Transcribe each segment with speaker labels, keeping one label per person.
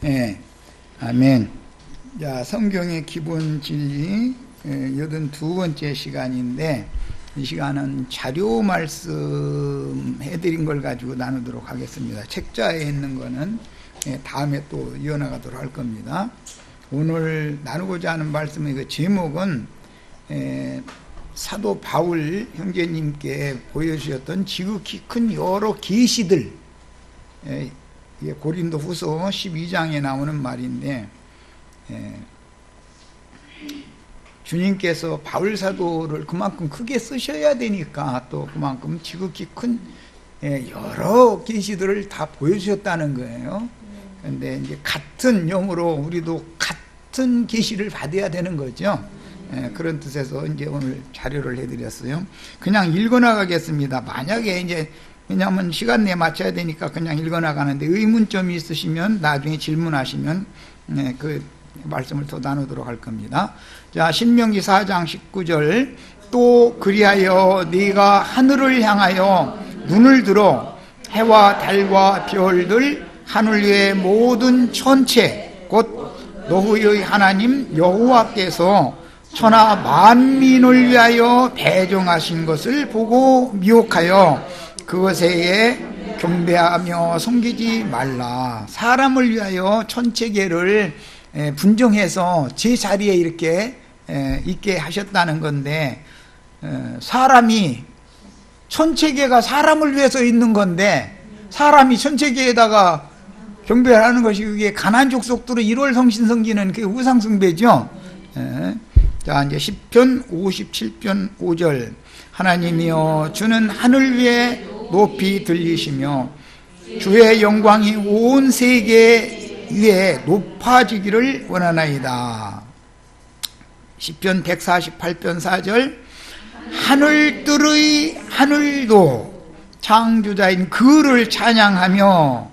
Speaker 1: 예, 아멘. 자, 성경의 기본 진리 82번째 시간인데, 이 시간은 자료 말씀 해드린 걸 가지고 나누도록 하겠습니다. 책자에 있는 거는 다음에 또 이어나가도록 할 겁니다. 오늘 나누고자 하는 말씀의 그 제목은 사도 바울 형제님께 보여주셨던 지극히 큰 여러 계시들, 이게 고린도 후서 12장에 나오는 말인데, 주님께서 바울 사도를 그만큼 크게 쓰셔야 되니까 또 그만큼 지극히 큰 여러 계시들을 다 보여주셨다는 거예요. 그런데 이제 같은 영으로 우리도 같은 계시를 받아야 되는 거죠. 그런 뜻에서 이제 오늘 자료를 해드렸어요. 그냥 읽어나가겠습니다. 만약에 이제 왜냐하면 시간 내에 맞춰야 되니까 그냥 읽어나가는데 의문점이 있으시면 나중에 질문하시면 그 말씀을 더 나누도록 할 겁니다. 자, 신명기 4장 19절. 또 그리하여 네가 하늘을 향하여 눈을 들어 해와 달과 별들 하늘 위의 모든 천체 곧 너희의 하나님 여호와께서 천하 만민을 위하여 배정하신 것을 보고 미혹하여 그것에 경배하며 섬기지 말라. 사람을 위하여 천체계를 분정해서 제 자리에 이렇게 있게 하셨다는 건데, 사람이 천체계가 사람을 위해서 있는 건데 사람이 천체계에다가 경배를 하는 것이 그게 가나안 족속들의 일월성신성기는 그게 우상숭배죠. 자, 이제 시편 57편 5절. 하나님이여 주는 하늘 위에 높이 들리시며 주의 영광이 온 세계 위에 높아지기를 원하나이다. 시편 148편 4절. 하늘들의 하늘도 창조자인 그를 찬양하며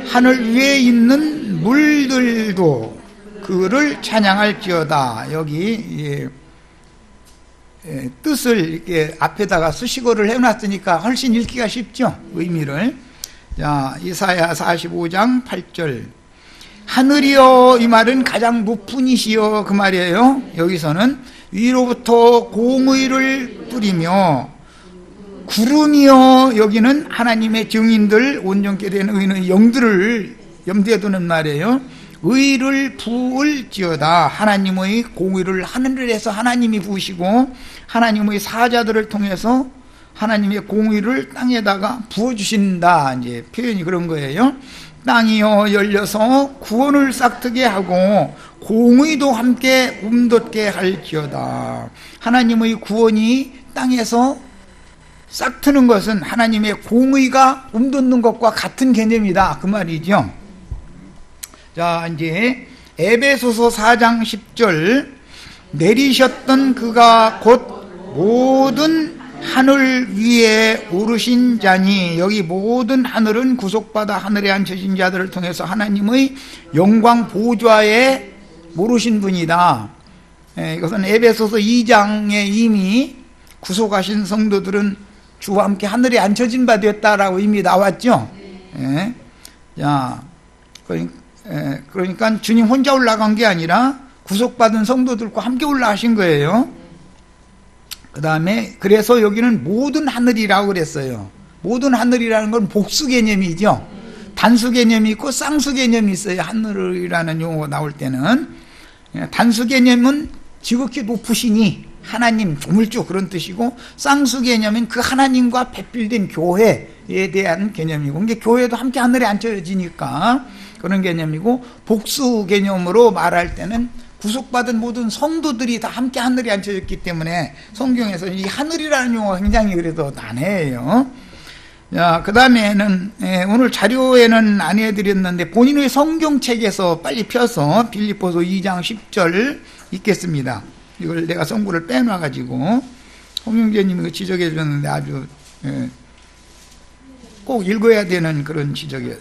Speaker 1: 하늘 위에 있는 물들도 그를 찬양할지어다. 여기 뜻을 이렇게 앞에다가 수식어를 해놨으니까 훨씬 읽기가 쉽죠, 의미를. 자, 이사야 45장 8절. 하늘이여, 이 말은 가장 높은 이시여, 그 말이에요. 여기서는 위로부터 공의를 뿌리며, 구름이여, 여기는 하나님의 증인들, 온전케 된 의인의 영들을 염두에 두는 말이에요. 의를 부을지어다. 하나님의 공의를 하늘에서 하나님이 부으시고 하나님의 사자들을 통해서 하나님의 공의를 땅에다가 부어주신다. 이제 표현이 그런 거예요. 땅이여 열려서 구원을 싹트게 하고 공의도 함께 움돋게 할지어다. 하나님의 구원이 땅에서 싹트는 것은 하나님의 공의가 움돋는 것과 같은 개념이다, 그 말이죠. 자, 이제 에베소서 4장 10절. 내리셨던 그가 곧 모든 하늘 위에 오르신 자니, 여기 모든 하늘은 구속받아 하늘에 앉혀진 자들을 통해서 하나님의 영광 보좌에 오르신 분이다. 이것은 에베소서 2장에 이미 구속하신 성도들은 주와 함께 하늘에 앉혀진 바 되었다라고 이미 나왔죠. 자, 그러니까 주님 혼자 올라간 게 아니라 구속받은 성도들과 함께 올라가신 거예요. 그 다음에 그래서 여기는 모든 하늘이라고 그랬어요. 모든 하늘이라는 건 복수 개념이죠. 단수 개념이 있고 쌍수 개념이 있어요. 하늘이라는 용어가 나올 때는 단수 개념은 지극히 높으시니 하나님 조물주 그런 뜻이고, 쌍수 개념은 그 하나님과 배필된 교회에 대한 개념이고, 이게 교회도 함께 하늘에 앉혀지니까 그런 개념이고, 복수 개념으로 말할 때는 구속받은 모든 성도들이 다 함께 하늘에 앉혀졌기 때문에 성경에서 이 하늘이라는 용어가 굉장히 그래도 난해해요. 자, 그 다음에는 오늘 자료에는 안 해드렸는데 본인의 성경책에서 빨리 펴서 빌립보서 2장 10절 읽겠습니다. 이걸 내가 성구를 빼놔가지고 홍영재님이 이거 지적해 주셨는데 아주 꼭 읽어야 되는 그런 지적의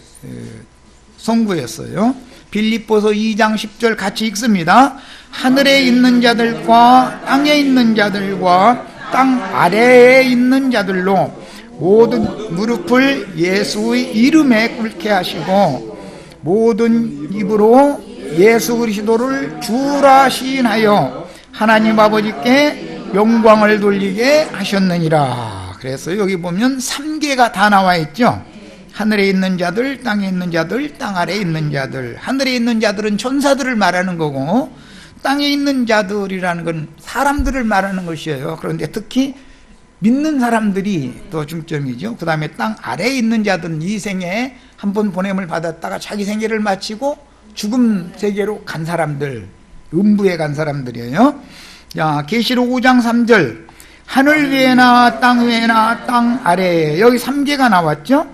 Speaker 1: 성구였어요. 빌립보서 2장 10절 같이 읽습니다. 하늘에 있는 자들과 땅에 있는 자들과 땅 아래에 있는 자들로 모든 무릎을 예수의 이름에 꿇게 하시고 모든 입으로 예수 그리스도를 주라 시인하여 하나님 아버지께 영광을 돌리게 하셨느니라. 그래서 여기 보면 3계가 다 나와 있죠. 하늘에 있는 자들, 땅에 있는 자들, 땅 아래에 있는 자들. 하늘에 있는 자들은 천사들을 말하는 거고, 땅에 있는 자들이라는 건 사람들을 말하는 것이에요. 그런데 특히 믿는 사람들이 더 중점이죠. 그 다음에 땅 아래에 있는 자들은 이 생에 한 번 보냄을 받았다가 자기 생애를 마치고 죽음 세계로 간 사람들, 음부에 간 사람들이에요. 자, 계시록 5장 3절. 하늘 위에나 땅 위에나 땅 아래에, 여기 3계가 나왔죠.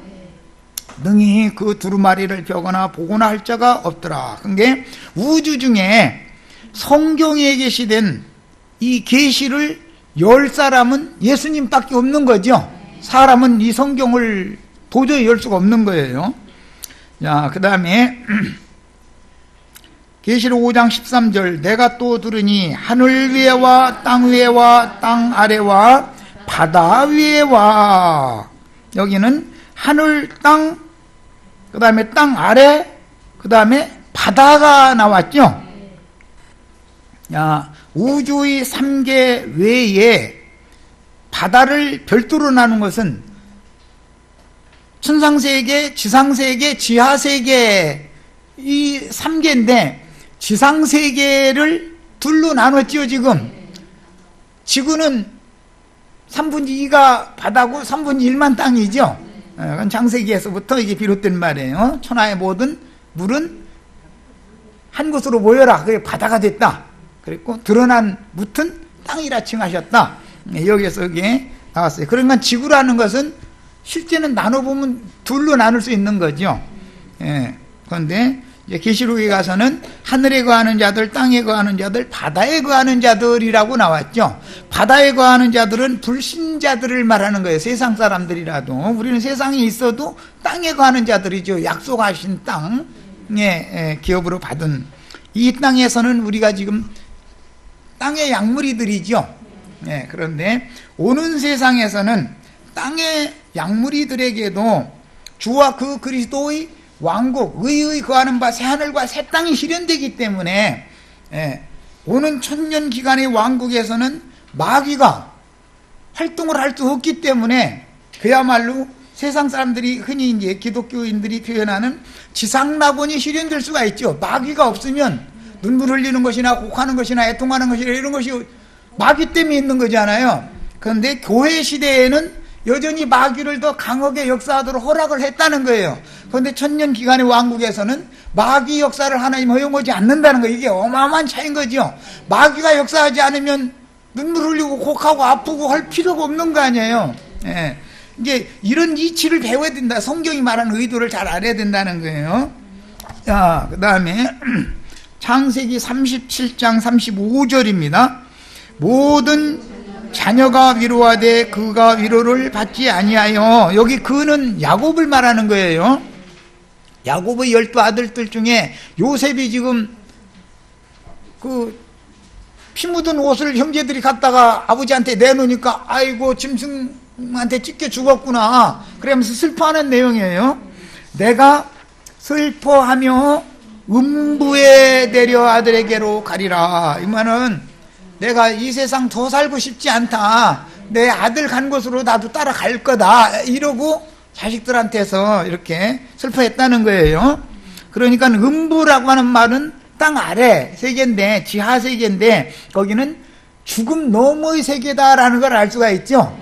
Speaker 1: 능히 그 두루마리를 펴거나 보거나 할 자가 없더라. 그게 우주 중에 성경에 계시된 이 계시를 열 사람은 예수님밖에 없는 거죠. 사람은 이 성경을 도저히 열 수가 없는 거예요. 자, 그 다음에 계시록 5장 13절. 내가 또 들으니 하늘 위에와 땅 위에와 땅 아래와 바다 위에와, 여기는 하늘, 땅, 그 다음에 땅 아래, 그 다음에 바다가 나왔죠. 야, 우주의 3계 외에 바다를 별도로 나눈 것은 천상세계, 지상세계, 지하세계, 이 3계인데 지상세계를 둘로 나눴지요. 지금 지구는 3분의 2가 바다고 3분의 1만 땅이죠. 그건 창세기에서부터 이게 비롯된 말이에요. 천하의 모든 물은 한 곳으로 모여라. 그게 바다가 됐다. 그랬고 드러난 묻은 땅이라 칭하셨다. 여기에서 이게 나왔어요. 그러니까 지구라는 것은 실제는 나눠보면 둘로 나눌 수 있는 거죠. 그런데 이제 계시록에 가서는 하늘에 거하는 자들, 땅에 거하는 자들, 바다에 거하는 자들이라고 나왔죠. 바다에 거하는 자들은 불신자들을 말하는 거예요. 세상 사람들이라도. 우리는 세상에 있어도 땅에 거하는 자들이죠. 약속하신 땅에 기업으로 받은 이 땅에서는 우리가 지금 땅의 약물이들이죠. 그런데 오는 세상에서는 땅의 약물이들에게도 주와 그 그리스도의 왕국, 의의 거하는 바 새하늘과 새 땅이 실현되기 때문에 오는 천년 기간의 왕국에서는 마귀가 활동을 할 수 없기 때문에 그야말로 세상 사람들이 흔히 이제 기독교인들이 표현하는 지상낙원이 실현될 수가 있죠. 마귀가 없으면 눈물 흘리는 것이나 곡하는 것이나 애통하는 것이나 이런 것이 마귀 때문에 있는 거잖아요. 그런데 교회 시대에는 여전히 마귀를 더 강하게 역사하도록 허락을 했다는 거예요. 그런데 천년 기간의 왕국에서는 마귀 역사를 하나님 허용하지 않는다는 거예요. 이게 어마어마한 차이인 거죠. 마귀가 역사하지 않으면 눈물 흘리고 곡하고 아프고 할 필요가 없는 거 아니에요. 이제 이런 이치를 배워야 된다. 성경이 말하는 의도를 잘 알아야 된다는 거예요. 자, 그 다음에 창세기 37장 35절입니다. 모든 자녀가 위로하되 그가 위로를 받지 아니하여, 여기 그는 야곱을 말하는 거예요. 야곱의 12아들들 중에 요셉이 지금 그 피 묻은 옷을 형제들이 갖다가 아버지한테 내놓으니까 아이고 짐승한테 찢겨 죽었구나 그러면서 슬퍼하는 내용이에요. 내가 슬퍼하며 음부에 내려 아들에게로 가리라. 이 말은 내가 이 세상 더 살고 싶지 않다. 내 아들 간 곳으로 나도 따라갈 거다. 이러고 자식들한테서 이렇게 슬퍼했다는 거예요. 그러니까 음부라고 하는 말은 땅 아래 세계인데, 지하 세계인데 거기는 죽음 너머의 세계다라는 걸 알 수가 있죠.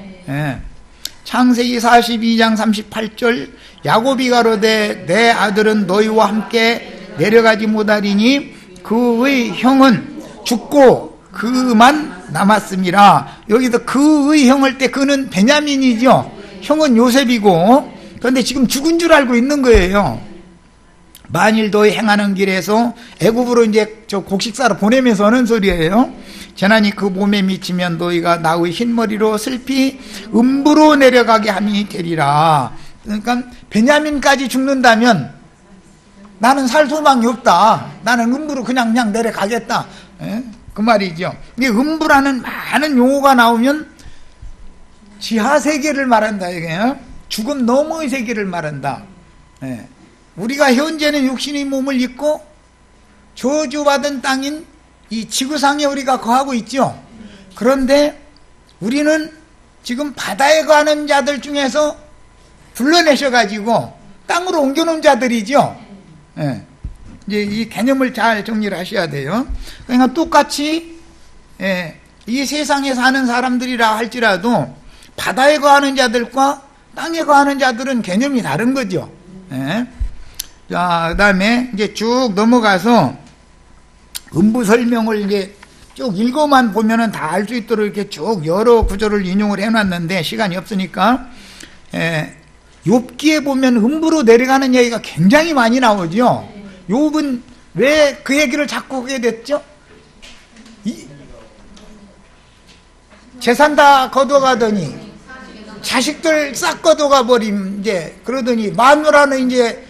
Speaker 1: 창세기 42장 38절 야곱이 가로되 내 아들은 너희와 함께 내려가지 못하리니 그의 형은 죽고 그만 남았음이라. 여기서 그의 형을 때 그는 베냐민이죠. 형은 요셉이고, 그런데 지금 죽은 줄 알고 있는 거예요. 만일 너희 행하는 길에서 애굽으로 이제 저 곡식사로 보내면서 하는 소리예요. 재난이 그 몸에 미치면 너희가 나의 흰머리로 슬피 음부로 내려가게 함이 되리라. 그러니까 베냐민까지 죽는다면 나는 살 소망이 없다. 나는 음부로 그냥 내려가겠다. 그 말이죠. 이게 음부라는 많은 용어가 나오면 지하 세계를 말한다. 이게 죽음 너머의 세계를 말한다. 우리가 현재는 육신의 몸을 입고 저주받은 땅인 이 지구상에 우리가 거하고 있죠. 그런데 우리는 지금 바다에 거하는 자들 중에서 불러내셔가지고 땅으로 옮겨놓은 자들이죠. 예. 이제 이 개념을 잘 정리를 하셔야 돼요. 그러니까 똑같이 이 세상에 사는 사람들이라 할지라도 바다에 거하는 자들과 땅에 거하는 자들은 개념이 다른 거죠. 자, 그 다음에 이제 쭉 넘어가서 음부 설명을 이제 쭉 읽어만 보면은 다 알 수 있도록 이렇게 쭉 여러 구절을 인용을 해놨는데 시간이 없으니까, 욥기에 보면 음부로 내려가는 얘기가 굉장히 많이 나오죠. 욥은 왜 그 얘기를 자꾸 하게 됐죠? 재산 다 거둬가더니 자식들 싹 거둬가 버림, 이제 그러더니 마누라는 이제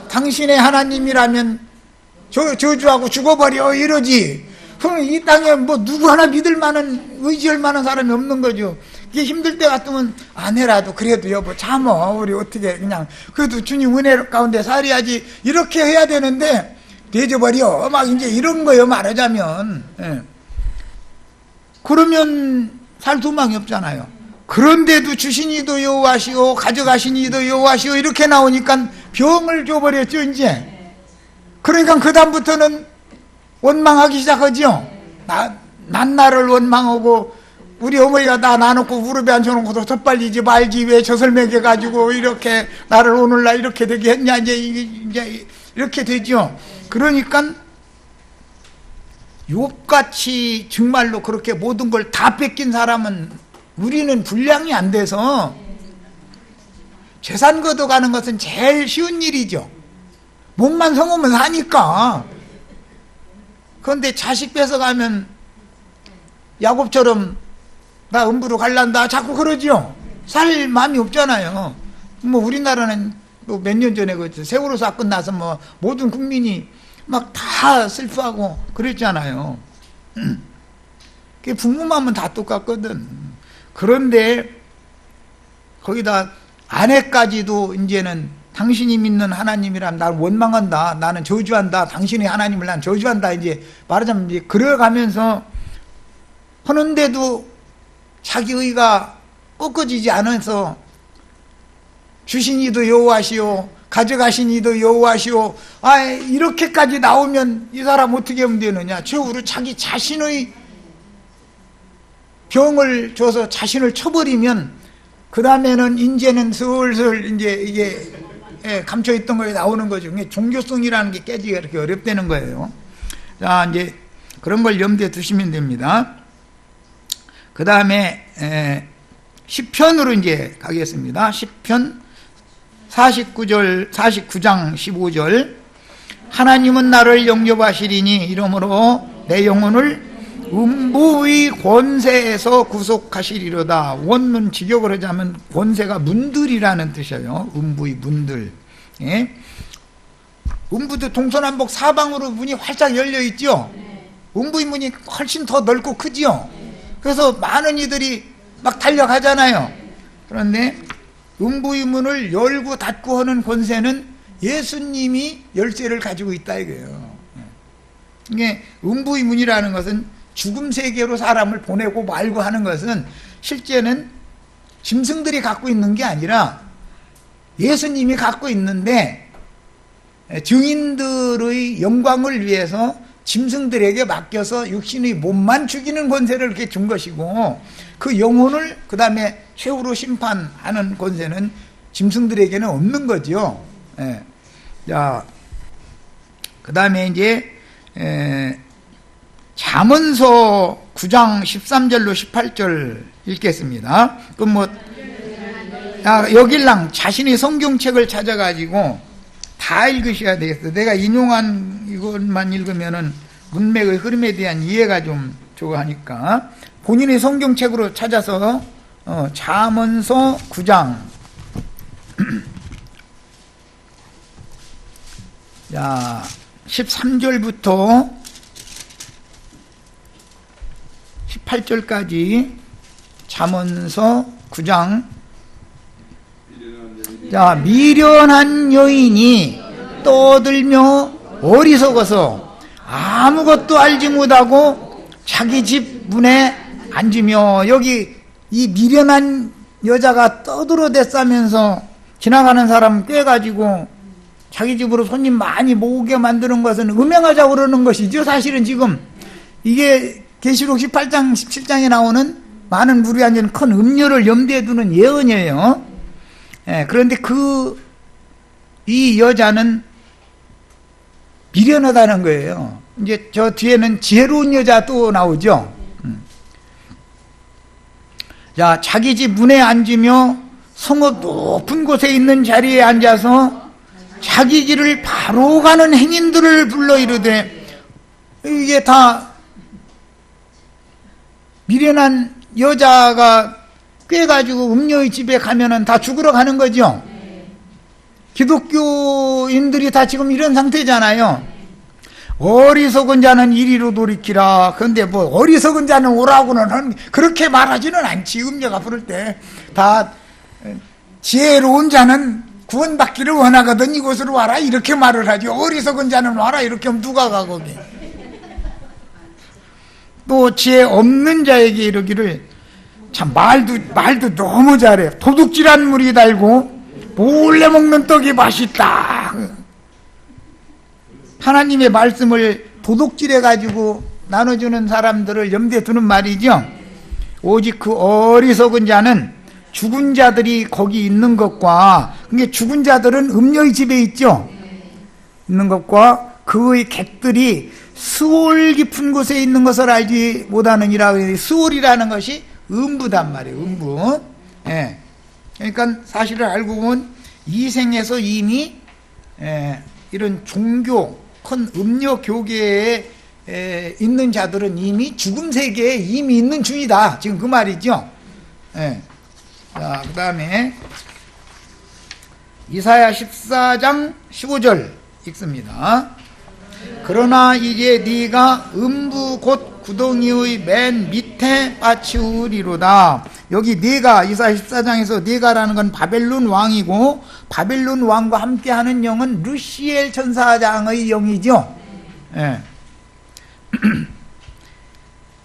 Speaker 1: 당신의 하나님이라면 저주하고 죽어버려 이러지. 그럼 이 땅에 뭐 누구 하나 믿을 만한, 의지할 만한 사람이 없는 거죠. 이게 힘들 때 같으면 아내라도 그래도 여보 참어, 우리 어떻게 그냥 그래도 주님 은혜 가운데 살아야지 이렇게 해야 되는데 되져버려 막 이제 이런 거요 말하자면. 그러면 살 도망이 없잖아요. 그런데도 주신 이도 여호와시오 가져가신 이도 여호와시오 이렇게 나오니까 병을 줘버렸죠 이제. 그러니까 그 다음부터는 원망하기 시작하죠. 난 나를 원망하고 우리 어머니가 나 놔놓고 무릎에 앉혀놓고도 덧발리지 말지 왜 젖을 먹여가지고 이렇게 나를 오늘날 이렇게 되게 했냐 이제 이렇게 되죠. 그러니까 욥같이 정말로 그렇게 모든 걸 다 뺏긴 사람은 우리는 분량이 안 돼서 재산 걷어가는 것은 제일 쉬운 일이죠. 몸만 성으면 하니까. 그런데 자식 뺏어가면 야곱처럼 나 음부로 갈란다 자꾸 그러죠. 살 마음이 없잖아요. 뭐 우리나라는 몇 년 전에 그 세월호 사건 나서 뭐 모든 국민이 막 다 슬퍼하고 그랬잖아요. 부모 마음은 다 똑같거든. 그런데 거기다 아내까지도 이제는 당신이 믿는 하나님이란 날 원망한다, 나는 저주한다, 당신의 하나님을 난 저주한다, 이제 말하자면 이제 그래가면서 하는데도 자기 의가 꺾어지지 않아서 주신 이도 여호와시오 가져가신 이도 여호와시오, 이렇게까지 나오면 이 사람 어떻게 하면 되느냐. 최후로 자기 자신의 병을 줘서 자신을 쳐버리면 그 다음에는 이제는 슬슬 이제 이게 감춰있던 거에 나오는 거죠. 종교성이라는 게 깨지기가 이렇게 어렵다는 거예요. 자, 이제 그런 걸 염두에 두시면 됩니다. 그 다음에 시편으로 이제 가겠습니다. 시편 49장 15절. 하나님은 나를 영접하시리니 이러므로 내 영혼을 음부의 권세에서 구속하시리로다. 원문 직역을 하자면 권세가 문들이라는 뜻이에요. 음부의 문들. 음부도 동서남북 사방으로 문이 활짝 열려 있죠. 음부의 문이 훨씬 더 넓고 크지요. 그래서 많은 이들이 막 달려가잖아요. 그런데 음부의 문을 열고 닫고 하는 권세는 예수님이 열쇠를 가지고 있다 이거예요. 이게 음부의 문이라는 것은 죽음 세계로 사람을 보내고 말고 하는 것은 실제는 짐승들이 갖고 있는 게 아니라 예수님이 갖고 있는데 증인들의 영광을 위해서 짐승들에게 맡겨서 육신의 몸만 죽이는 권세를 이렇게 준 것이고, 그 영혼을 그 다음에 최후로 심판하는 권세는 짐승들에게는 없는 거죠. 자, 그 다음에 이제 잠언서 9장 13절로 18절 읽겠습니다. 그럼 뭐 여길랑 자신이 성경책을 찾아가지고 다 읽으셔야 되겠어요. 내가 인용한 이것만 읽으면은 문맥의 흐름에 대한 이해가 좀 좋아하니까 본인의 성경책으로 찾아서 잠언서 9장 자 13절부터 18절까지 잠언서 9장 자, 미련한 여인이 떠들며 어리석어서 아무것도 알지 못하고 자기 집 문에 앉으며, 여기 이 미련한 여자가 떠들어댔다면서 지나가는 사람 꿰가지고 자기 집으로 손님 많이 모으게 만드는 것은 음행하자고 그러는 것이죠. 사실은 지금 이게 계시록 18장 17장에 나오는 많은 물이 앉은 큰 음료를 염두에 두는 예언이에요. 예, 그런데 이 여자는 미련하다는 거예요. 이제 저 뒤에는 지혜로운 여자 또 나오죠. 자, 자기 집 문에 앉으며 성읍 높은 곳에 있는 자리에 앉아서 자기 길을 바로 가는 행인들을 불러 이르되, 이게 다 미련한 여자가 꿰가지고 음료의 집에 가면은 다 죽으러 가는 거죠. 기독교인들이 다 지금 이런 상태잖아요. 어리석은 자는 이리로 돌이키라. 그런데 뭐 어리석은 자는 오라고는 그렇게 말하지는 않지. 음녀가 부를 때 다 지혜로운 자는 구원받기를 원하거든 이곳으로 와라 이렇게 말을 하죠. 어리석은 자는 와라 이렇게 하면 누가 가 거기. 또 지혜 없는 자에게 이르기를, 참 말도 너무 잘해. 도둑질한 물이 달고 몰래 먹는 떡이 맛있다. 하나님의 말씀을 도둑질해가지고 나눠주는 사람들을 염두에 두는 말이죠. 오직 그 어리석은 자는 죽은 자들이 거기 있는 것과, 그게 죽은 자들은 음녀의 집에 있죠. 있는 것과 그의 객들이 스올 깊은 곳에 있는 것을 알지 못하느니라. 스올이라는 것이 음부단 말이에요. 음부. 예. 그러니까 사실을 알고 보면 이 생에서 이미 이런 종교, 큰 음녀 교계에 있는 자들은 이미 죽음 세계에 이미 있는 중이다. 지금 그 말이죠. 예. 자, 그 다음에 이사야 14장 15절 읽습니다. 그러나 이제 네가 음부 곧 구덩이의 맨 밑에 빠치우리로다. 여기 네가, 이사야 14장에서 네가라는 건 바벨론 왕이고, 바벨론 왕과 함께하는 영은 르시엘 천사장의 영이죠. 예.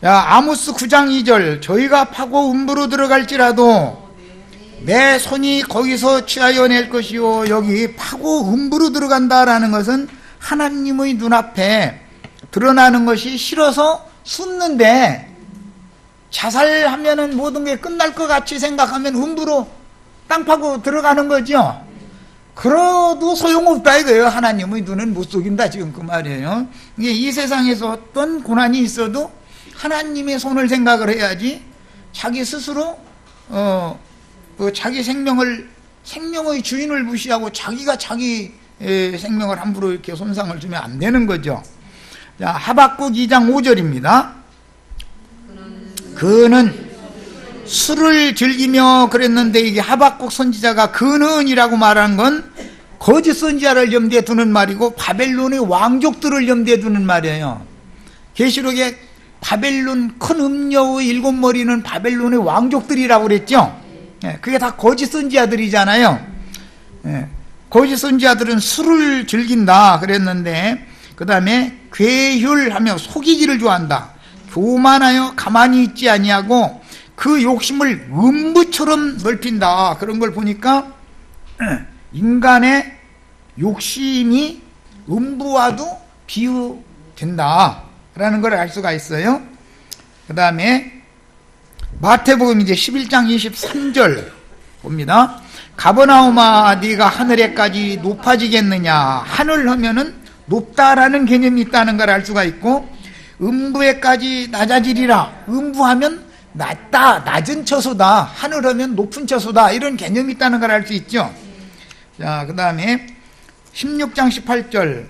Speaker 1: 자, 아모스 9장 2절. 저희가 파고 음부로 들어갈지라도 내 손이 거기서 취하여 낼 것이요. 여기 파고 음부로 들어간다라는 것은 하나님의 눈앞에 드러나는 것이 싫어서 숨는데, 자살하면은 모든 게 끝날 것 같이 생각하면 음부로 땅 파고 들어가는 거죠. 그래도 소용없다 이거예요. 하나님의 눈은 못 속인다, 지금 그 말이에요. 이게 이 세상에서 어떤 고난이 있어도 하나님의 손을 생각을 해야지, 자기 스스로 자기 생명의 주인을 무시하고 자기가 자기 생명을 함부로 이렇게 손상을 주면 안 되는 거죠. 자, 하박국 2장 5절입니다. 그는 술을 즐기며 그랬는데, 이게 하박국 선지자가 그는이라고 말한 건 거짓 선지자를 염두에 두는 말이고 바벨론의 왕족들을 염두에 두는 말이에요. 계시록에 바벨론 큰 음녀의 7머리는 바벨론의 왕족들이라고 그랬죠. 그게 다 거짓 선지자들이잖아요. 거짓 선지자들은 술을 즐긴다 그랬는데, 그 다음에 괴휼하며 속이기를 좋아한다. 교만하여 가만히 있지 아니하고 그 욕심을 음부처럼 넓힌다. 그런 걸 보니까 인간의 욕심이 음부와도 비유된다 라는 걸 알 수가 있어요. 그 다음에 마태복음 이제 11장 23절 봅니다. 가버나움아 네가 하늘에까지 높아지겠느냐. 하늘 하면은 높다라는 개념이 있다는 걸 알 수가 있고, 음부에까지 낮아지리라. 음부하면 낮다, 낮은 처소다. 하늘하면 높은 처소다. 이런 개념이 있다는 걸 알 수 있죠. 자, 그 다음에 16장 18절.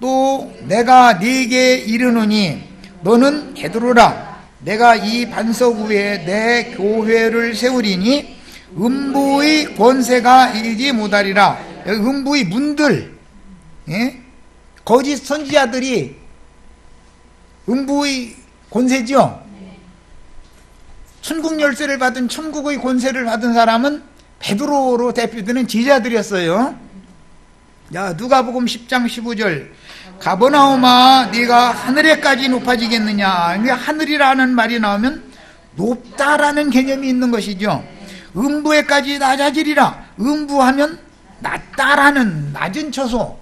Speaker 1: 또 내가 네게 이르노니 너는 되돌아라. 내가 이 반석 위에 내 교회를 세우리니 음부의 권세가 이르지 못하리라. 여기 음부의 문들, 거짓 선지자들이 음부의 권세죠. 천국 열쇠를 받은, 천국의 권세를 받은 사람은 베드로로 대표되는 제자들이었어요. 야, 누가복음 10장 15절. 가버나움아, 네가 하늘에까지 높아지겠느냐. 이게 하늘이라는 말이 나오면 높다라는 개념이 있는 것이죠. 음부에까지 낮아지리라. 음부하면 낮다라는 낮은 처소.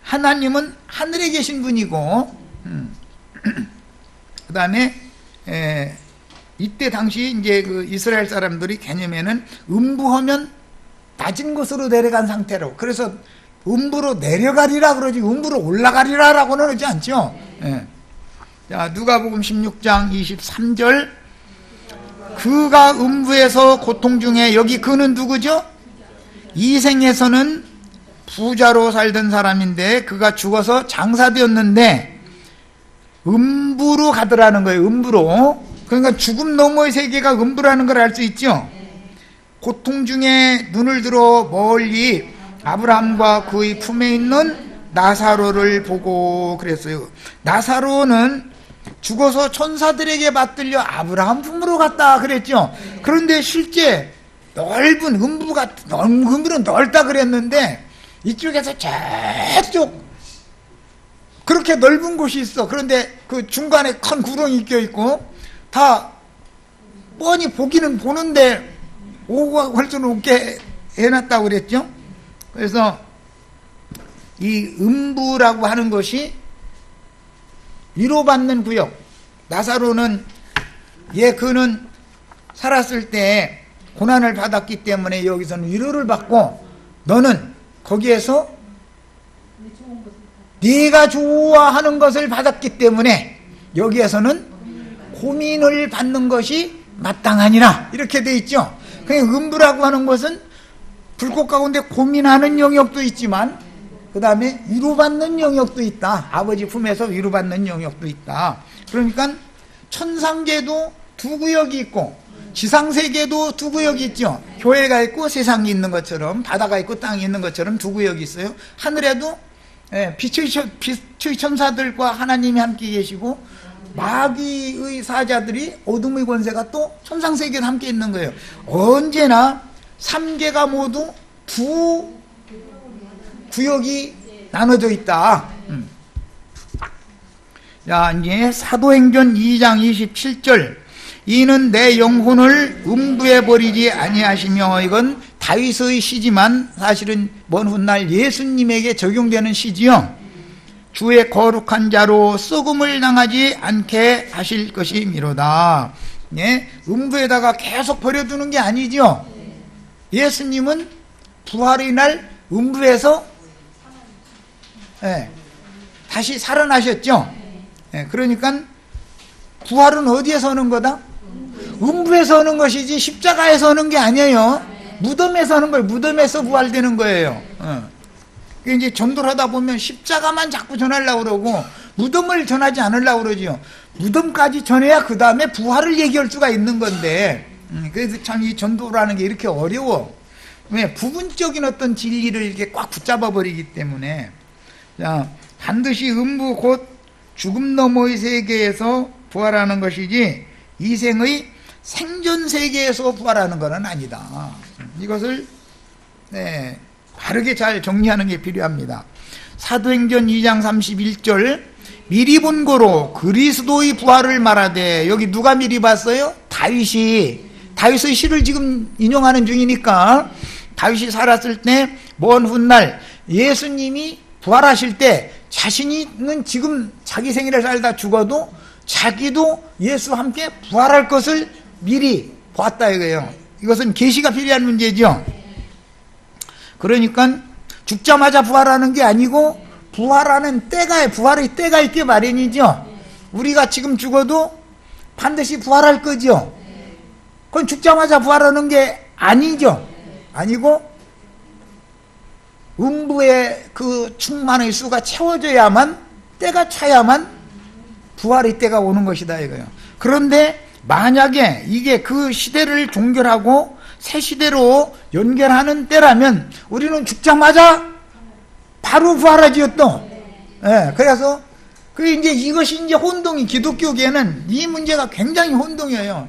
Speaker 1: 하나님은 하늘에 계신 분이고, 그 다음에 이때 당시 이제 그 이스라엘 사람들이 개념에는 음부하면 낮은 곳으로 내려간 상태로, 그래서 음부로 내려가리라 그러지 음부로 올라가리라라고는 하지 않죠. 자, 누가복음 16장 23절. 그가 음부에서 고통 중에, 여기 그는 누구죠? 이 생에서는 부자로 살던 사람인데 그가 죽어서 장사되었는데 음부로 가더라는 거예요. 음부로. 그러니까 죽음 너머의 세계가 음부라는 걸 알 수 있죠. 고통 중에 눈을 들어 멀리 아브라함과 그의 품에 있는 나사로를 보고 그랬어요. 나사로는 죽어서 천사들에게 받들려 아브라함 품으로 갔다 그랬죠. 그런데 실제 넓은 음부는 넓다 그랬는데 이쪽에서 저쪽 그렇게 넓은 곳이 있어. 그런데 그 중간에 큰 구렁이 껴있고 다 뻔히 보기는 보는데 오고 할 수는 없게 해놨다고 그랬죠. 그래서 이 음부라고 하는 것이 위로받는 구역. 나사로는 그는 살았을 때 고난을 받았기 때문에 여기서는 위로를 받고, 너는 거기에서 네가 좋아하는 것을 받았기 때문에 여기에서는 고민을 받는 것이 마땅하니라, 이렇게 돼 있죠. 그냥 음부라고 하는 것은 불꽃 가운데 고민하는 영역도 있지만 그 다음에 위로받는 영역도 있다. 아버지 품에서 위로받는 영역도 있다. 그러니까 천상계도 두 구역이 있고 지상세계도 두 구역이 있죠. 교회가 있고 세상이 있는 것처럼, 바다가 있고 땅이 있는 것처럼 두 구역이 있어요. 하늘에도 빛의 천사들과 하나님이 함께 계시고 마귀의 사자들이, 어둠의 권세가 또 천상세계도 함께 있는 거예요. 언제나 3계가 모두 두 구역이 나눠져 있다. 자, 이제 사도행전 2장 27절. 이는 내 영혼을 음부에 버리지 아니하시며, 이건 다윗의 시지만 사실은 먼 훗날 예수님에게 적용되는 시지요. 주의 거룩한 자로 썩음을 당하지 않게 하실 것이미로다. 음부에다가 계속 버려두는 게 아니죠. 예수님은 부활의 날 음부에서 다시 살아나셨죠. 그러니까 부활은 어디에서 오는 거다? 음부에서 오는 것이지 십자가에서 오는 게 아니에요. 무덤에서 오는 거예요. 무덤에서 부활되는 거예요. 이제 전도를 하다 보면 십자가만 자꾸 전하려고 그러고 무덤을 전하지 않으려고 그러죠. 무덤까지 전해야 그 다음에 부활을 얘기할 수가 있는 건데, 그래서 참 이 전도라는 게 이렇게 어려워. 왜? 부분적인 어떤 진리를 이렇게 꽉 붙잡아 버리기 때문에. 자, 반드시 음부 곧 죽음 너머의 세계에서 부활하는 것이지 이생의 생전 세계에서 부활하는 것은 아니다. 이것을 바르게 잘 정리하는 게 필요합니다. 사도행전 2장 31절. 미리 본 거로 그리스도의 부활을 말하되, 여기 누가 미리 봤어요? 다윗의 시를 지금 인용하는 중이니까, 다윗이 살았을 때 먼 훗날 예수님이 부활하실 때 자신은 지금 자기 생일을 살다 죽어도 자기도 예수와 함께 부활할 것을 미리 보았다 이거예요. 이것은 계시가 필요한 문제죠. 그러니까 죽자마자 부활하는 게 아니고 부활하는 때가, 부활의 때가 있게 마련이죠. 우리가 지금 죽어도 반드시 부활할 거죠. 그건 죽자마자 부활하는 게 아니죠. 아니고 음부의 그 충만의 수가 채워져야만, 때가 차야만 부활의 때가 오는 것이다 이거예요. 그런데 만약에 이게 그 시대를 종결하고 새 시대로 연결하는 때라면 우리는 죽자마자 바로 부활하지요 또. 그래서 이제 이것이 이제 혼동이, 기독교계는 이 문제가 굉장히 혼동이에요.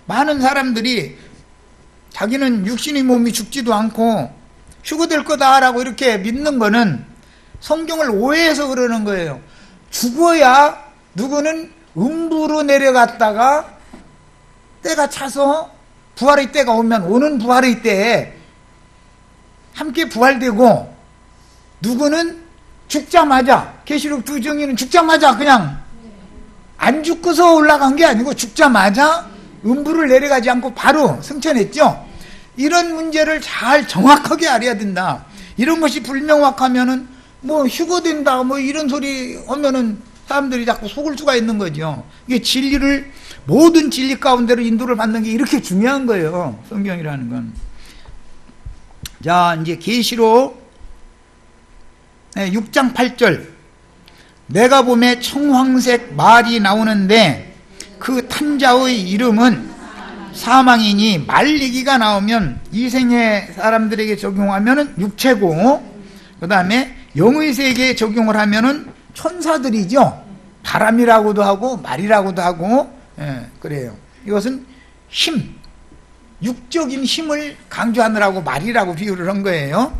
Speaker 1: 많은 사람들이 자기는 육신의 몸이 죽지도 않고 휴거될 거다라고 이렇게 믿는 거는 성경을 오해해서 그러는 거예요. 죽어야 누구는 음부로 내려갔다가 때가 차서 부활의 때가 오면 오는 부활의 때에 함께 부활되고, 누구는 죽자마자, 계시록 두 정의는 죽자마자 그냥 안 죽고서 올라간 게 아니고 죽자마자 음부를 내려가지 않고 바로 승천했죠. 이런 문제를 잘 정확하게 알아야 된다. 이런 것이 불명확하면은 뭐 휴거된다 뭐 이런 소리 하면은 사람들이 자꾸 속을 수가 있는 거죠. 이게 진리를, 모든 진리 가운데로 인도를 받는 게 이렇게 중요한 거예요, 성경이라는 건. 자, 이제 계시록 6장 8절. 내가 봄에 청황색 말이 나오는데 그 탄자의 이름은 사망이니, 말리기가 나오면 이생의 사람들에게 적용하면은 육체고, 그 다음에 영의 세계에 적용을 하면은 천사들이죠. 바람이라고도 하고 말이라고도 하고, 그래요. 이것은 힘, 육적인 힘을 강조하느라고 말이라고 비유를 한 거예요.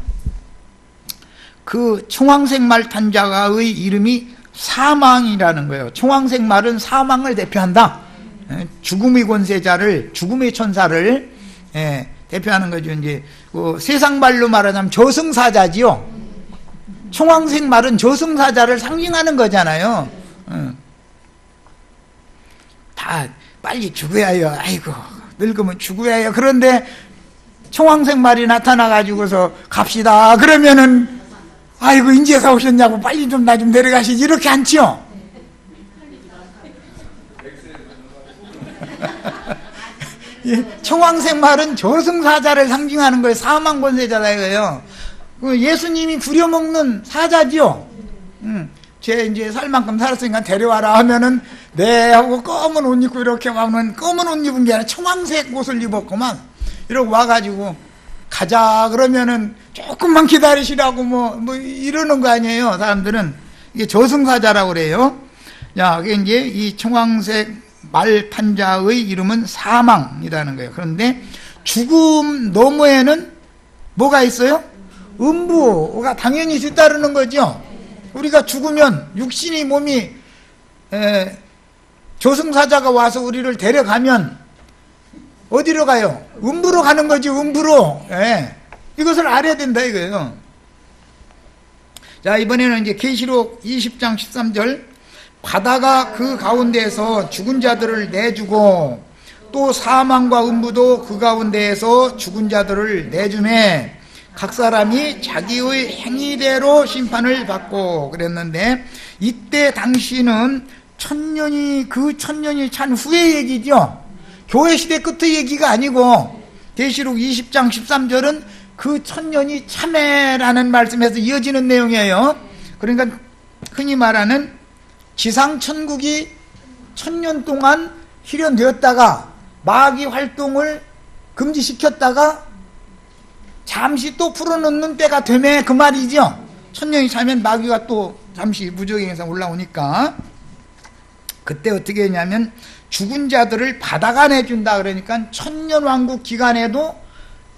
Speaker 1: 그 청황색 말 탄자의 이름이 사망이라는 거예요. 청황색 말은 사망을 대표한다. 죽음의 권세자를, 죽음의 천사를 대표하는 거죠. 이제 세상 말로 말하자면 저승사자지요. 청황색 말은 저승사자를 상징하는 거잖아요. 다 빨리 죽어야 해요. 아이고 늙으면 죽어야 해요. 그런데 청황색 말이 나타나 가지고서 갑시다 그러면은 아이고 인제서 오셨냐고 빨리 좀 나 좀 내려가시지 이렇게 않지요. 청황색 말은 저승사자를 상징하는 거예요. 사망 권세자다 이거예요. 예수님이 부려먹는 사자지요. 쟤 이제 살 만큼 살았으니까 데려와라 하면은 네 하고 검은 옷 입고 이렇게 와면, 검은 옷 입은 게 아니라 청황색 옷을 입었구만. 이러고 와가지고 가자 그러면은 조금만 기다리시라고 뭐 이러는 거 아니에요. 사람들은 이게 저승사자라고 그래요. 자, 그게 이제 이 청황색 말 탄자의 이름은 사망이라는 거예요. 그런데 죽음 너머에는 뭐가 있어요? 음부가 당연히 뒤따르는 거죠. 우리가 죽으면 육신의 몸이 저승사자가 와서 우리를 데려가면 어디로 가요? 음부로 가는 거지. 음부로. 이것을 알아야 된다 이거예요. 자, 이번에는 이제 계시록 20장 13절. 바다가 그 가운데에서 죽은 자들을 내주고 또 사망과 음부도 그 가운데에서 죽은 자들을 내주매 각 사람이 자기의 행위대로 심판을 받고 그랬는데, 이때 당시는 그 천년이 찬 후의 얘기죠. 교회 시대 끝의 얘기가 아니고 계시록 20장 13절은 그 천년이 참회라는 말씀에서 이어지는 내용이에요. 그러니까 흔히 말하는 지상천국이 천년 동안 희련되었다가 마귀 활동을 금지시켰다가 잠시 또 풀어놓는 때가 되매 그 말이죠. 천년이 차면 마귀가 또 잠시 무적행에서 올라오니까 그때 어떻게 했냐면 죽은 자들을 바다가 내준다. 그러니까 천년왕국 기간에도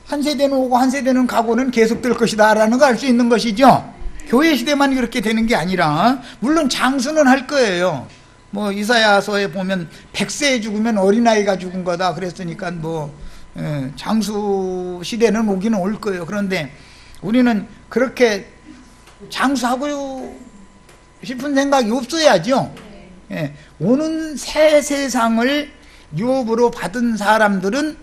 Speaker 1: 한 세대는 오고 한 세대는 가고는 계속될 것이다 라는 걸 알 수 있는 것이죠. 교회 시대만 그렇게 되는 게 아니라 물론 장수는 할 거예요. 뭐 이사야서에 보면 100세에 죽으면 어린아이가 죽은 거다 그랬으니까 장수 시대는 오기는 올 거예요. 그런데 우리는 그렇게 장수하고 싶은 생각이 없어야죠. 오는 새 세상을 유업으로 받은 사람들은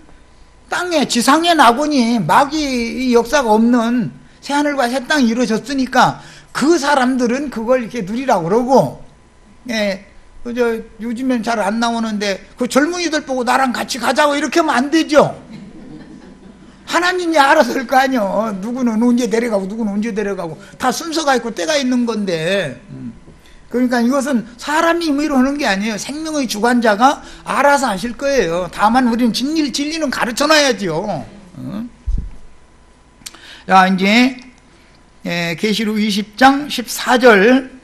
Speaker 1: 땅에 지상에 나고니 마귀의 역사가 없는 새하늘과 새 땅이 이루어졌으니까 그 사람들은 그걸 이렇게 누리라고 그러고, 요즘엔 잘 안 나오는데 그 젊은이들 보고 나랑 같이 가자고 이렇게 하면 안 되죠. 하나님이 알아서 할 거 아니요. 누구는 언제 내려가고 누구는 언제 내려가고 다 순서가 있고 때가 있는 건데, 그러니까 이것은 사람이 임의로 하는 게 아니에요. 생명의 주관자가 알아서 하실 거예요. 다만 우리는 진리는 가르쳐 놔야죠. 자, 이제 계시록 20장 14절.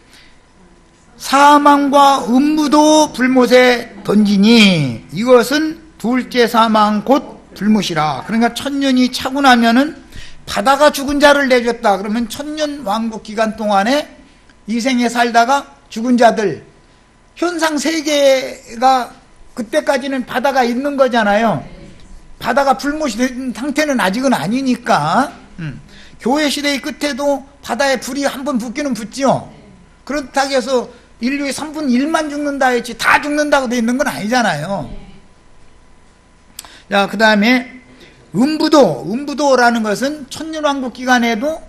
Speaker 1: 사망과 음부도 불못에 던지니 이것은 둘째 사망 곧 불못이라. 그러니까 천년이 차고 나면은 바다가 죽은 자를 내줬다. 그러면 천년 왕국 기간 동안에 이 생에 살다가 죽은 자들, 현상 세계가 그때까지는 바다가 있는 거잖아요. 바다가 불못이 된 상태는 아직은 아니니까. 교회 시대의 끝에도 바다에 불이 한 번 붙기는 붙지요. 그렇다고 해서 인류의 3분 1만 죽는다 했지 다 죽는다고 돼 있는 건 아니잖아요. 자, 그 다음에 음부도라는 것은 천년왕국 기간에도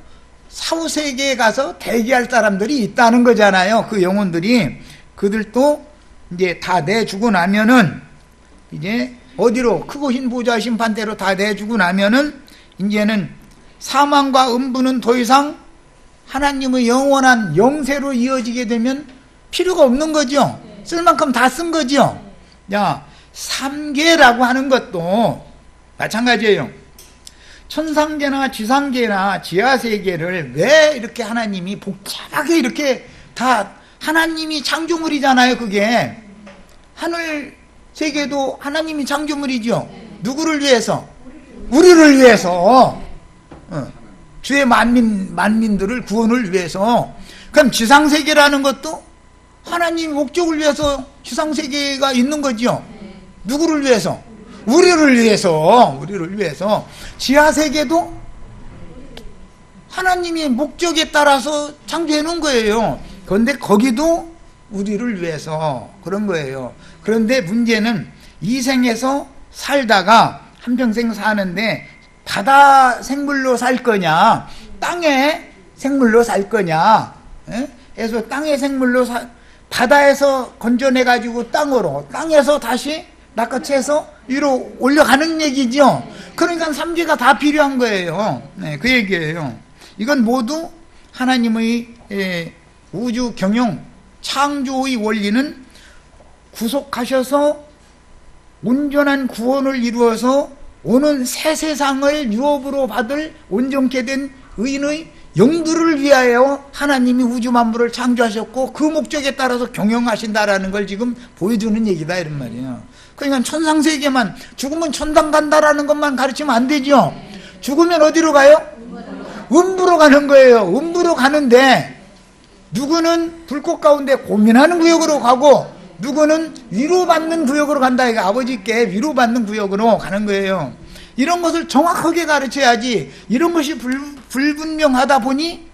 Speaker 1: 사후세계에 가서 대기할 사람들이 있다는 거잖아요. 그 영혼들이. 그들도 이제 다 내주고 나면은 이제 어디로, 크고 흰 보좌 심판대로 다 내주고 나면은 이제는 사망과 음부는 더 이상 하나님의 영원한 영세로 이어지게 되면 필요가 없는 거죠. 쓸 만큼 다 쓴 거죠. 야, 삼계라고 하는 것도 마찬가지예요. 천상계나 지상계나 지하세계를 왜 이렇게 하나님이 복잡하게 이렇게 다 하나님이 창조물이잖아요. 그게 하늘 세계도 하나님이 창조물이죠. 누구를 위해서? 우리를 위해서. 주의 만민들을 구원을 위해서. 그럼 지상세계라는 것도 하나님 목적을 위해서 지상세계가 있는 거죠. 누구를 위해서? 우리를 위해서. 우리를 위해서. 지하세계도 하나님이 목적에 따라서 창조해 놓은 거예요. 그런데 거기도 우리를 위해서 그런 거예요. 그런데 문제는 이 생에서 살다가 한평생 사는데 바다 생물로 살 거냐, 땅의 생물로 살 거냐. 그래서 땅의 생물로 바다에서 건져내가지고 땅에서 다시 낚아채서 위로 올려가는 얘기죠. 그러니까 삼계가 다 필요한 거예요. 네, 그 얘기예요. 이건 모두 하나님의 우주 경영, 창조의 원리는 구속하셔서 온전한 구원을 이루어서 오는 새 세상을 유업으로 받을 온전케 된 의인의 영들을 위하여 하나님이 우주 만물을 창조하셨고 그 목적에 따라서 경영하신다라는 걸 지금 보여주는 얘기다 이런 말이에요. 그러니까 천상세계만 죽으면 천당 간다라는 것만 가르치면 안 되죠. 죽으면 어디로 가요? 음부로 가는 거예요. 음부로 가는데 누구는 불꽃 가운데 고민하는 구역으로 가고 누구는 위로받는 구역으로 간다. 이거 아버지께 위로받는 구역으로 가는 거예요. 이런 것을 정확하게 가르쳐야지. 이런 것이 불분명하다 보니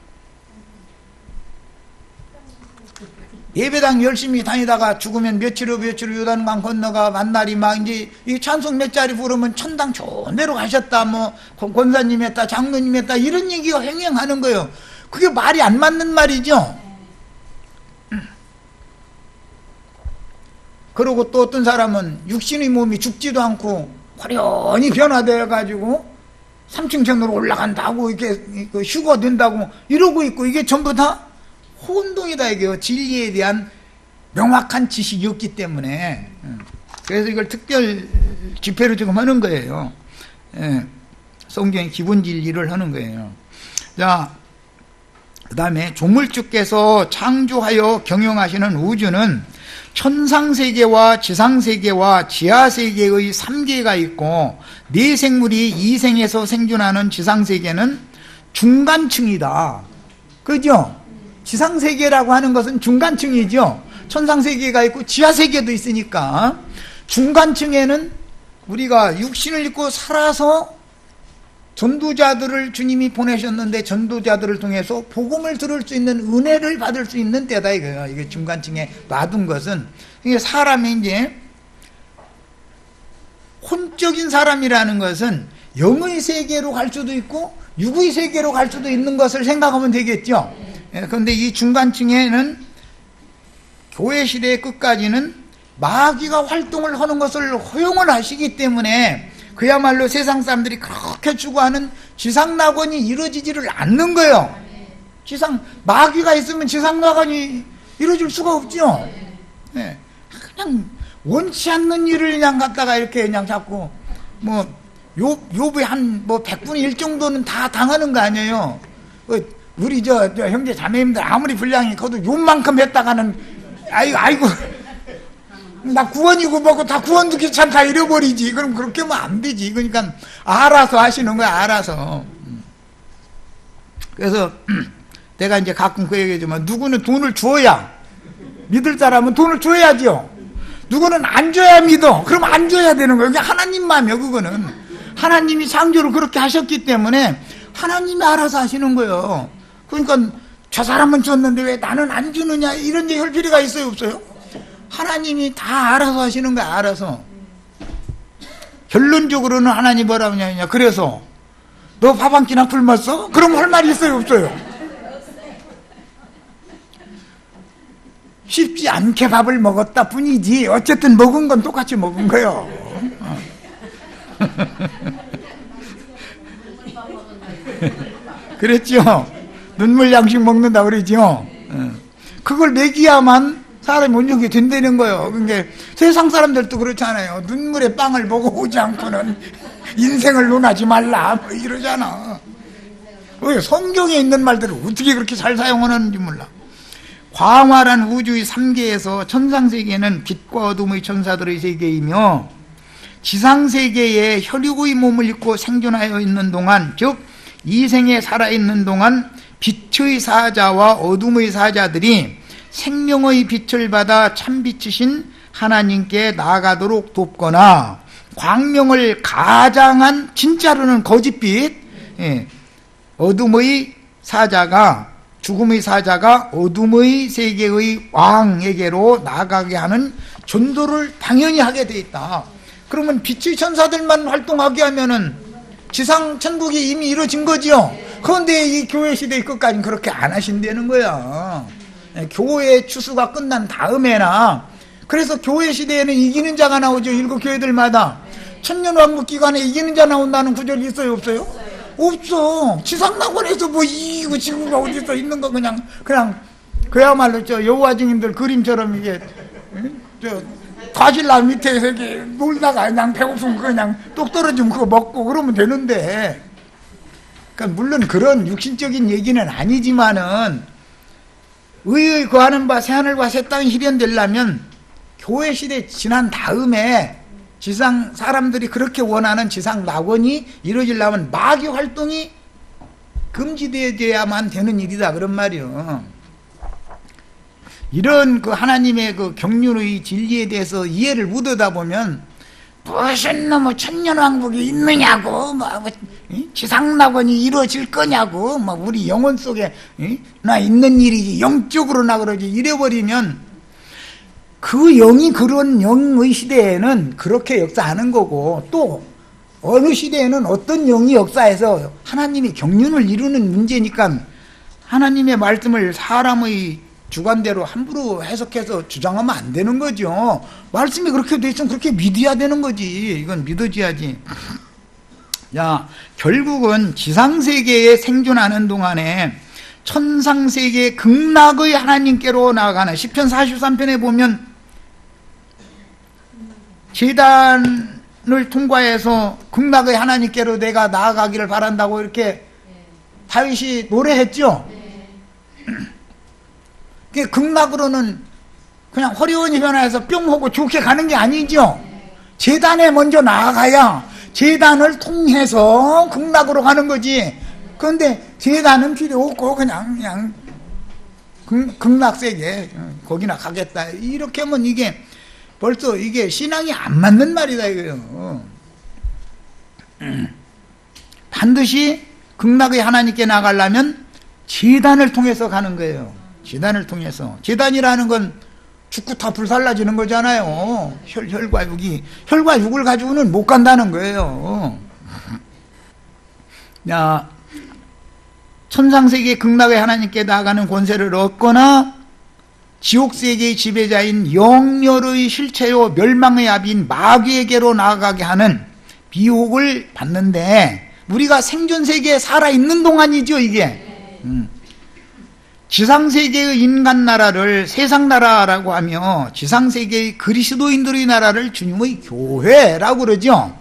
Speaker 1: 예배당 열심히 다니다가 죽으면 며칠 후 요단강 건너가 만날이 막 이제 이 찬송 몇 자리 부르면 천당 좋은 데로 가셨다, 뭐 권사님 했다, 장로님 했다, 이런 얘기가 횡행하는 거예요. 그게 말이 안 맞는 말이죠. 그리고 또 어떤 사람은 육신의 몸이 죽지도 않고 화려히 변화되어 가지고 3층 천으로 올라간다고 이렇게 휴가 된다고 이러고 있고, 이게 전부 다 혼동이다 이게요. 진리에 대한 명확한 지식이 없기 때문에. 그래서 이걸 특별 집회로 지금 하는 거예요. 성경의 기본 진리를 하는 거예요. 자, 그 다음에 조물주께서 창조하여 경영하시는 우주는 천상세계와 지상세계와 지하세계의 3계가 있고, 네 생물이 이 생에서 생존하는 지상세계는 중간층이다. 그죠? 지상세계라고 하는 것은 중간층이죠. 천상세계가 있고 지하세계도 있으니까. 중간층에는 우리가 육신을 입고 살아서 전도자들을 주님이 보내셨는데 전도자들을 통해서 복음을 들을 수 있는 은혜를 받을 수 있는 때다 이거예요. 이게 중간층에 놔둔 것은. 이게 사람이 이제 혼적인 사람이라는 것은 영의 세계로 갈 수도 있고 육의 세계로 갈 수도 있는 것을 생각하면 되겠죠. 그런데 이 중간층에는 교회 시대의 끝까지는 마귀가 활동을 하는 것을 허용을 하시기 때문에 그야말로 세상 사람들이 그렇게 추구하는 지상낙원이 이루어지지를 않는 거예요. 마귀가 있으면 지상낙원이 이루어질 수가 없죠. 네. 그냥 원치 않는 일을 그냥 갖다가 이렇게 그냥 자꾸 욥이 한 100분의 1 정도는 다 당하는 거 아니에요. 우리 저 형제 자매님들 아무리 분량이 커도 욥만큼 했다가는 아이고 나 구원이고 뭐고 다 구원도 귀찮다 잃어버리지. 그럼 그렇게 하면 안 되지. 그러니까 알아서 하시는 거야, 알아서. 그래서 내가 이제 가끔 그 얘기하지만, 누구는 돈을 주어야, 믿을 사람은 돈을 줘야죠. 누구는 안 줘야 믿어. 그럼 안 줘야 되는 거예요. 그게 하나님 마음이에요, 그거는. 하나님이 창조를 그렇게 하셨기 때문에 하나님이 알아서 하시는 거예요. 그러니까 저 사람은 줬는데 왜 나는 안 주느냐, 이런 얘기 할 필요가 있어요, 없어요? 하나님이 다 알아서 하시는 거야, 알아서. 결론적으로는 하나님 뭐라고 하냐면, 그래서 너 밥 한 끼나 굶었어? 그럼 할 말이 있어요, 없어요? 쉽지 않게 밥을 먹었다 뿐이지 어쨌든 먹은 건 똑같이 먹은 거예요. 그랬죠. 눈물 양식 먹는다 그러죠. 그걸 먹여야만 사람이 온전히 된다는 거예요. 그러니까 세상 사람들도 그렇잖아요. 눈물의 빵을 먹어오지 않고는 인생을 논하지 말라 뭐 이러잖아. 왜 성경에 있는 말들을 어떻게 그렇게 잘 사용하는지 몰라. 광활한 우주의 3계에서 천상세계는 빛과 어둠의 천사들의 세계이며, 지상세계에 혈육의 몸을 입고 생존하여 있는 동안, 즉 이생에 살아있는 동안 빛의 사자와 어둠의 사자들이 생명의 빛을 받아 참빛이신 하나님께 나아가도록 돕거나, 광명을 가장한 진짜로는 거짓빛, 어둠의 사자가, 죽음의 사자가 어둠의 세계의 왕에게로 나아가게 하는 전도를 당연히 하게 돼 있다. 그러면 빛의 천사들만 활동하게 하면은 지상 천국이 이미 이루어진 거지요. 그런데 이 교회 시대의 끝까지는 그렇게 안 하신다는 거야. 교회 추수가 끝난 다음에나. 그래서 교회 시대에는 이기는 자가 나오죠. 7교회들마다 천년왕국 기간에 이기는 자 나온다는 구절이 있어요, 없어요? 없어. 지상낙원에서 뭐 이기고 지구가 어디서 있는 거 그냥 그야말로 저 여호와 증인들 그림처럼 이게 저 과실날 밑에서 이렇게 놀다가 그냥 배고프면 그냥 똑 떨어지면 그거 먹고 그러면 되는데. 그러니까 물론 그런 육신적인 얘기는 아니지만은 의의 거하는 바 새하늘과 새 땅이 실현되려면 교회 시대 지난 다음에 지상 사람들이 그렇게 원하는 지상 낙원이 이루어지려면 마귀 활동이 금지되어야만 되는 일이다, 그런 말이요. 이런 그 하나님의 그 경륜의 진리에 대해서 이해를 못하다 보면 무슨 뭐 천년왕국이 있느냐고, 뭐 지상 낙원이 이루어질 거냐고, 뭐 우리 영혼 속에 나 있는 일이지 영적으로나 그러지 이래버리면, 그 영이 그런 영의 시대에는 그렇게 역사하는 거고, 또 어느 시대에는 어떤 영이 역사해서 하나님이 경륜을 이루는 문제니까 하나님의 말씀을 사람의 주관대로 함부로 해석해서 주장하면 안 되는 거죠. 말씀이 그렇게 돼 있으면 그렇게 믿어야 되는 거지. 이건 믿어줘야지. 야, 결국은 지상세계에 생존하는 동안에 천상세계 극락의 하나님께로 나아가는 시편 43편에 보면 제단을 통과해서 극락의 하나님께로 내가 나아가기를 바란다고 이렇게 다윗이 노래했죠. 그 극락으로는 그냥 허리원이 변화해서 뿅 하고 좋게 가는 게 아니죠. 제단에 먼저 나아가야 제단을 통해서 극락으로 가는 거지. 그런데 제단은 필요 없고 그냥 극락세계 거기나 가겠다 이렇게 하면 이게 벌써 이게 신앙이 안 맞는 말이다 이거예요. 반드시 극락의 하나님께 나가려면 제단을 통해서 가는 거예요. 제단을 통해서. 제단이라는 건 죽고 다 불살라지는 거잖아요. 혈과 육을 가지고는 못 간다는 거예요. 야, 천상세계 극락의 하나님께 나아가는 권세를 얻거나 지옥세계의 지배자인 영렬의 실체요 멸망의 아비인 마귀에게로 나아가게 하는 비옥을 받는데, 우리가 생존세계에 살아있는 동안이죠 이게. 지상세계의 인간나라를 세상나라라고 하며 지상세계의 그리스도인들의 나라를 주님의 교회라고 그러죠.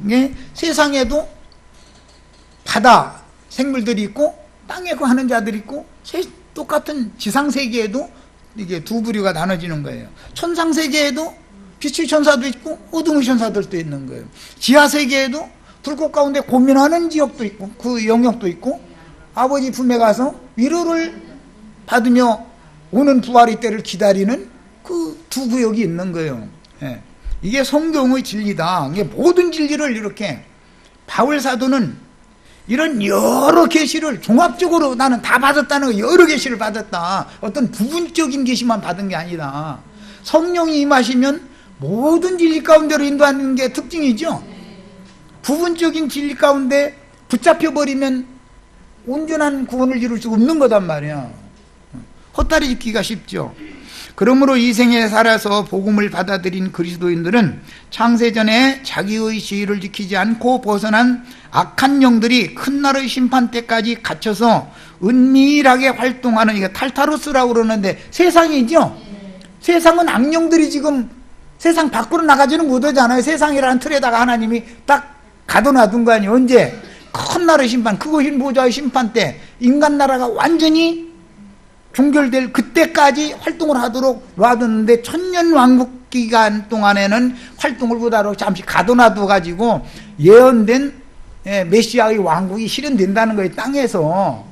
Speaker 1: 이게 세상에도 바다 생물들이 있고 땅에 거하는 자들이 있고, 똑같은 지상세계에도 이게 두 부류가 나눠지는 거예요. 천상세계에도 빛의 천사도 있고 어둠의 천사들도 있는 거예요. 지하세계에도 불꽃 가운데 고민하는 지역도 있고 그 영역도 있고 아버지 품에 가서 위로를 받으며 오는 부활의 때를 기다리는 그 두 구역이 있는 거예요. 예. 이게 성경의 진리다. 이게 모든 진리를 이렇게 바울 사도는 이런 여러 계시를 종합적으로 나는 다 받았다는 거, 여러 계시를 받았다. 어떤 부분적인 계시만 받은 게 아니다. 성령이 임하시면 모든 진리 가운데로 인도하는 게 특징이죠. 부분적인 진리 가운데 붙잡혀버리면 온전한 구원을 이룰 수 없는 거단 말이야. 헛다리 짚기가 쉽죠. 그러므로 이 생에 살아서 복음을 받아들인 그리스도인들은 창세전에 자기의 지위를 지키지 않고 벗어난 악한 영들이 큰 날의 심판 때까지 갇혀서 은밀하게 활동하는, 이게 탈타로스라고 그러는데 세상이죠. 세상은 악령들이 지금 세상 밖으로 나가지는 못하잖아요. 세상이라는 틀에다가 하나님이 딱 가둬놔둔 거 아니에요. 언제? 큰 날의 심판, 크고 흰 보좌의 심판 때 인간 나라가 완전히 종결될 그때까지 활동을 하도록 놔뒀는데, 천년 왕국 기간 동안에는 활동을 못하도록 잠시 가둬놔둬 가지고 예언된 메시아의 왕국이 실현된다는 거예요. 땅에서.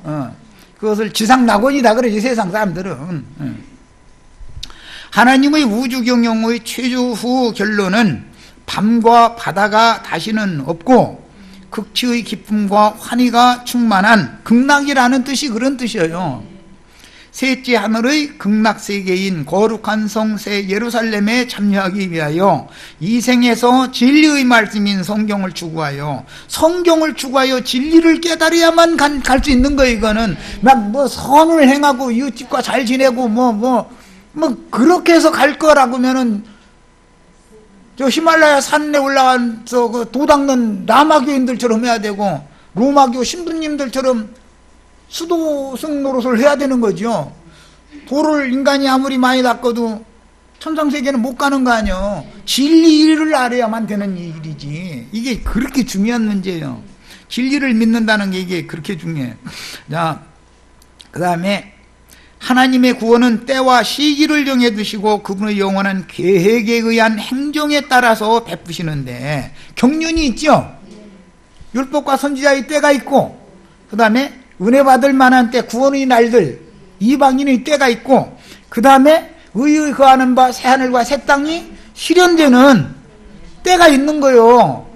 Speaker 1: 그것을 지상낙원이다 그러지, 세상 사람들은. 하나님의 우주 경영의 최후 결론은 밤과 바다가 다시는 없고 극치의 기쁨과 환희가 충만한 극락이라는 뜻이 그런 뜻이에요. 셋째 하늘의 극락세계인 거룩한 성 새 예루살렘에 참여하기 위하여 이 생에서 진리의 말씀인 성경을 추구하여 진리를 깨달아야만 갈 수 있는 거예요. 이거는 막 뭐 선을 행하고 이웃집과 잘 지내고 뭐 그렇게 해서 갈 거라고면은 저 히말라야 산에 올라가서 그 도 닦는 라마교인들처럼 해야 되고 로마교 신부님들처럼 수도승 노릇을 해야 되는 거죠. 도를 인간이 아무리 많이 닦아도 천상세계는 못 가는 거 아니에요. 진리를 알아야만 되는 일이지. 이게 그렇게 중요한 문제예요. 진리를 믿는다는 게 이게 그렇게 중요해요. 자, 그 다음에 하나님의 구원은 때와 시기를 정해두시고 그분의 영원한 계획에 의한 행정에 따라서 베푸시는데 경륜이 있죠. 율법과 선지자의 때가 있고, 그 다음에 은혜 받을 만한 때, 구원의 날들, 이방인의 때가 있고, 그 다음에 의의 거하는 바 새하늘과 새 땅이 실현되는 때가 있는 거예요.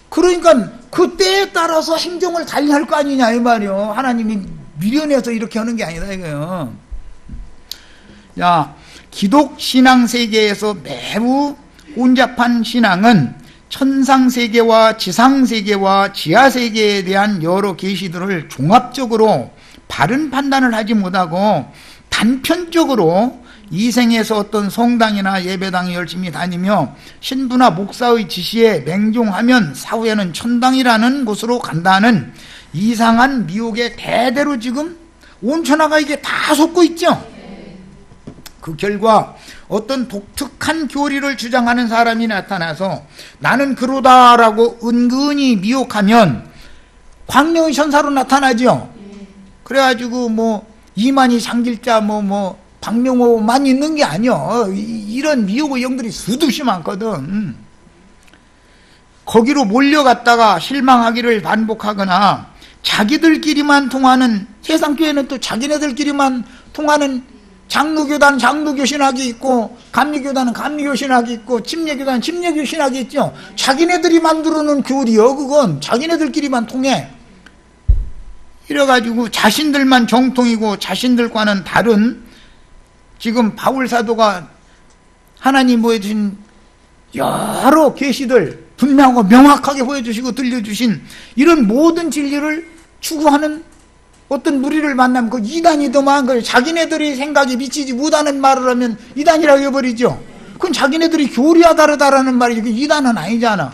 Speaker 1: 그러니까 그 때에 따라서 행정을 달리할 거 아니냐 이 말이요. 하나님이 미련해서 이렇게 하는 게 아니다 이거요. 자, 기독 신앙 세계에서 매우 혼잡한 신앙은 천상세계와 지상세계와 지하세계에 대한 여러 계시들을 종합적으로 바른 판단을 하지 못하고 단편적으로 이 생에서 어떤 성당이나 예배당에 열심히 다니며 신부나 목사의 지시에 맹종하면 사후에는 천당이라는 곳으로 간다는 이상한 미혹에 대대로 지금 온 천하가 이게 다 속고 있죠. 그 결과 어떤 독특한 교리를 주장하는 사람이 나타나서 나는 그러다라고 은근히 미혹하면 광명의 천사로 나타나죠. 그래가지고 뭐 이만희 장길자 박명호만 있는 게 아니요. 이런 미혹의 영들이 수없이 많거든. 거기로 몰려갔다가 실망하기를 반복하거나 자기들끼리만 통하는, 세상교회는 또 자기네들끼리만 통하는 장로교단 장로교 신학이 있고, 감리교단은 감리교 신학이 있고, 침례교단은 침례교 신학이 있죠. 자기네들이 만들어 놓은 교리요. 그건 자기네들끼리만 통해. 이래가지고 자신들만 정통이고 자신들과는 다른, 지금 바울 사도가 하나님 보여주신 여러 계시들 분명하고 명확하게 보여주시고 들려주신 이런 모든 진리를 추구하는 어떤 무리를 만나면 그 이단이더만, 그 자기네들이 생각이 미치지 못하는 말을 하면 이단이라고 해버리죠. 그건 자기네들이 교리와 다르다라는 말이지, 그 이단은 아니잖아.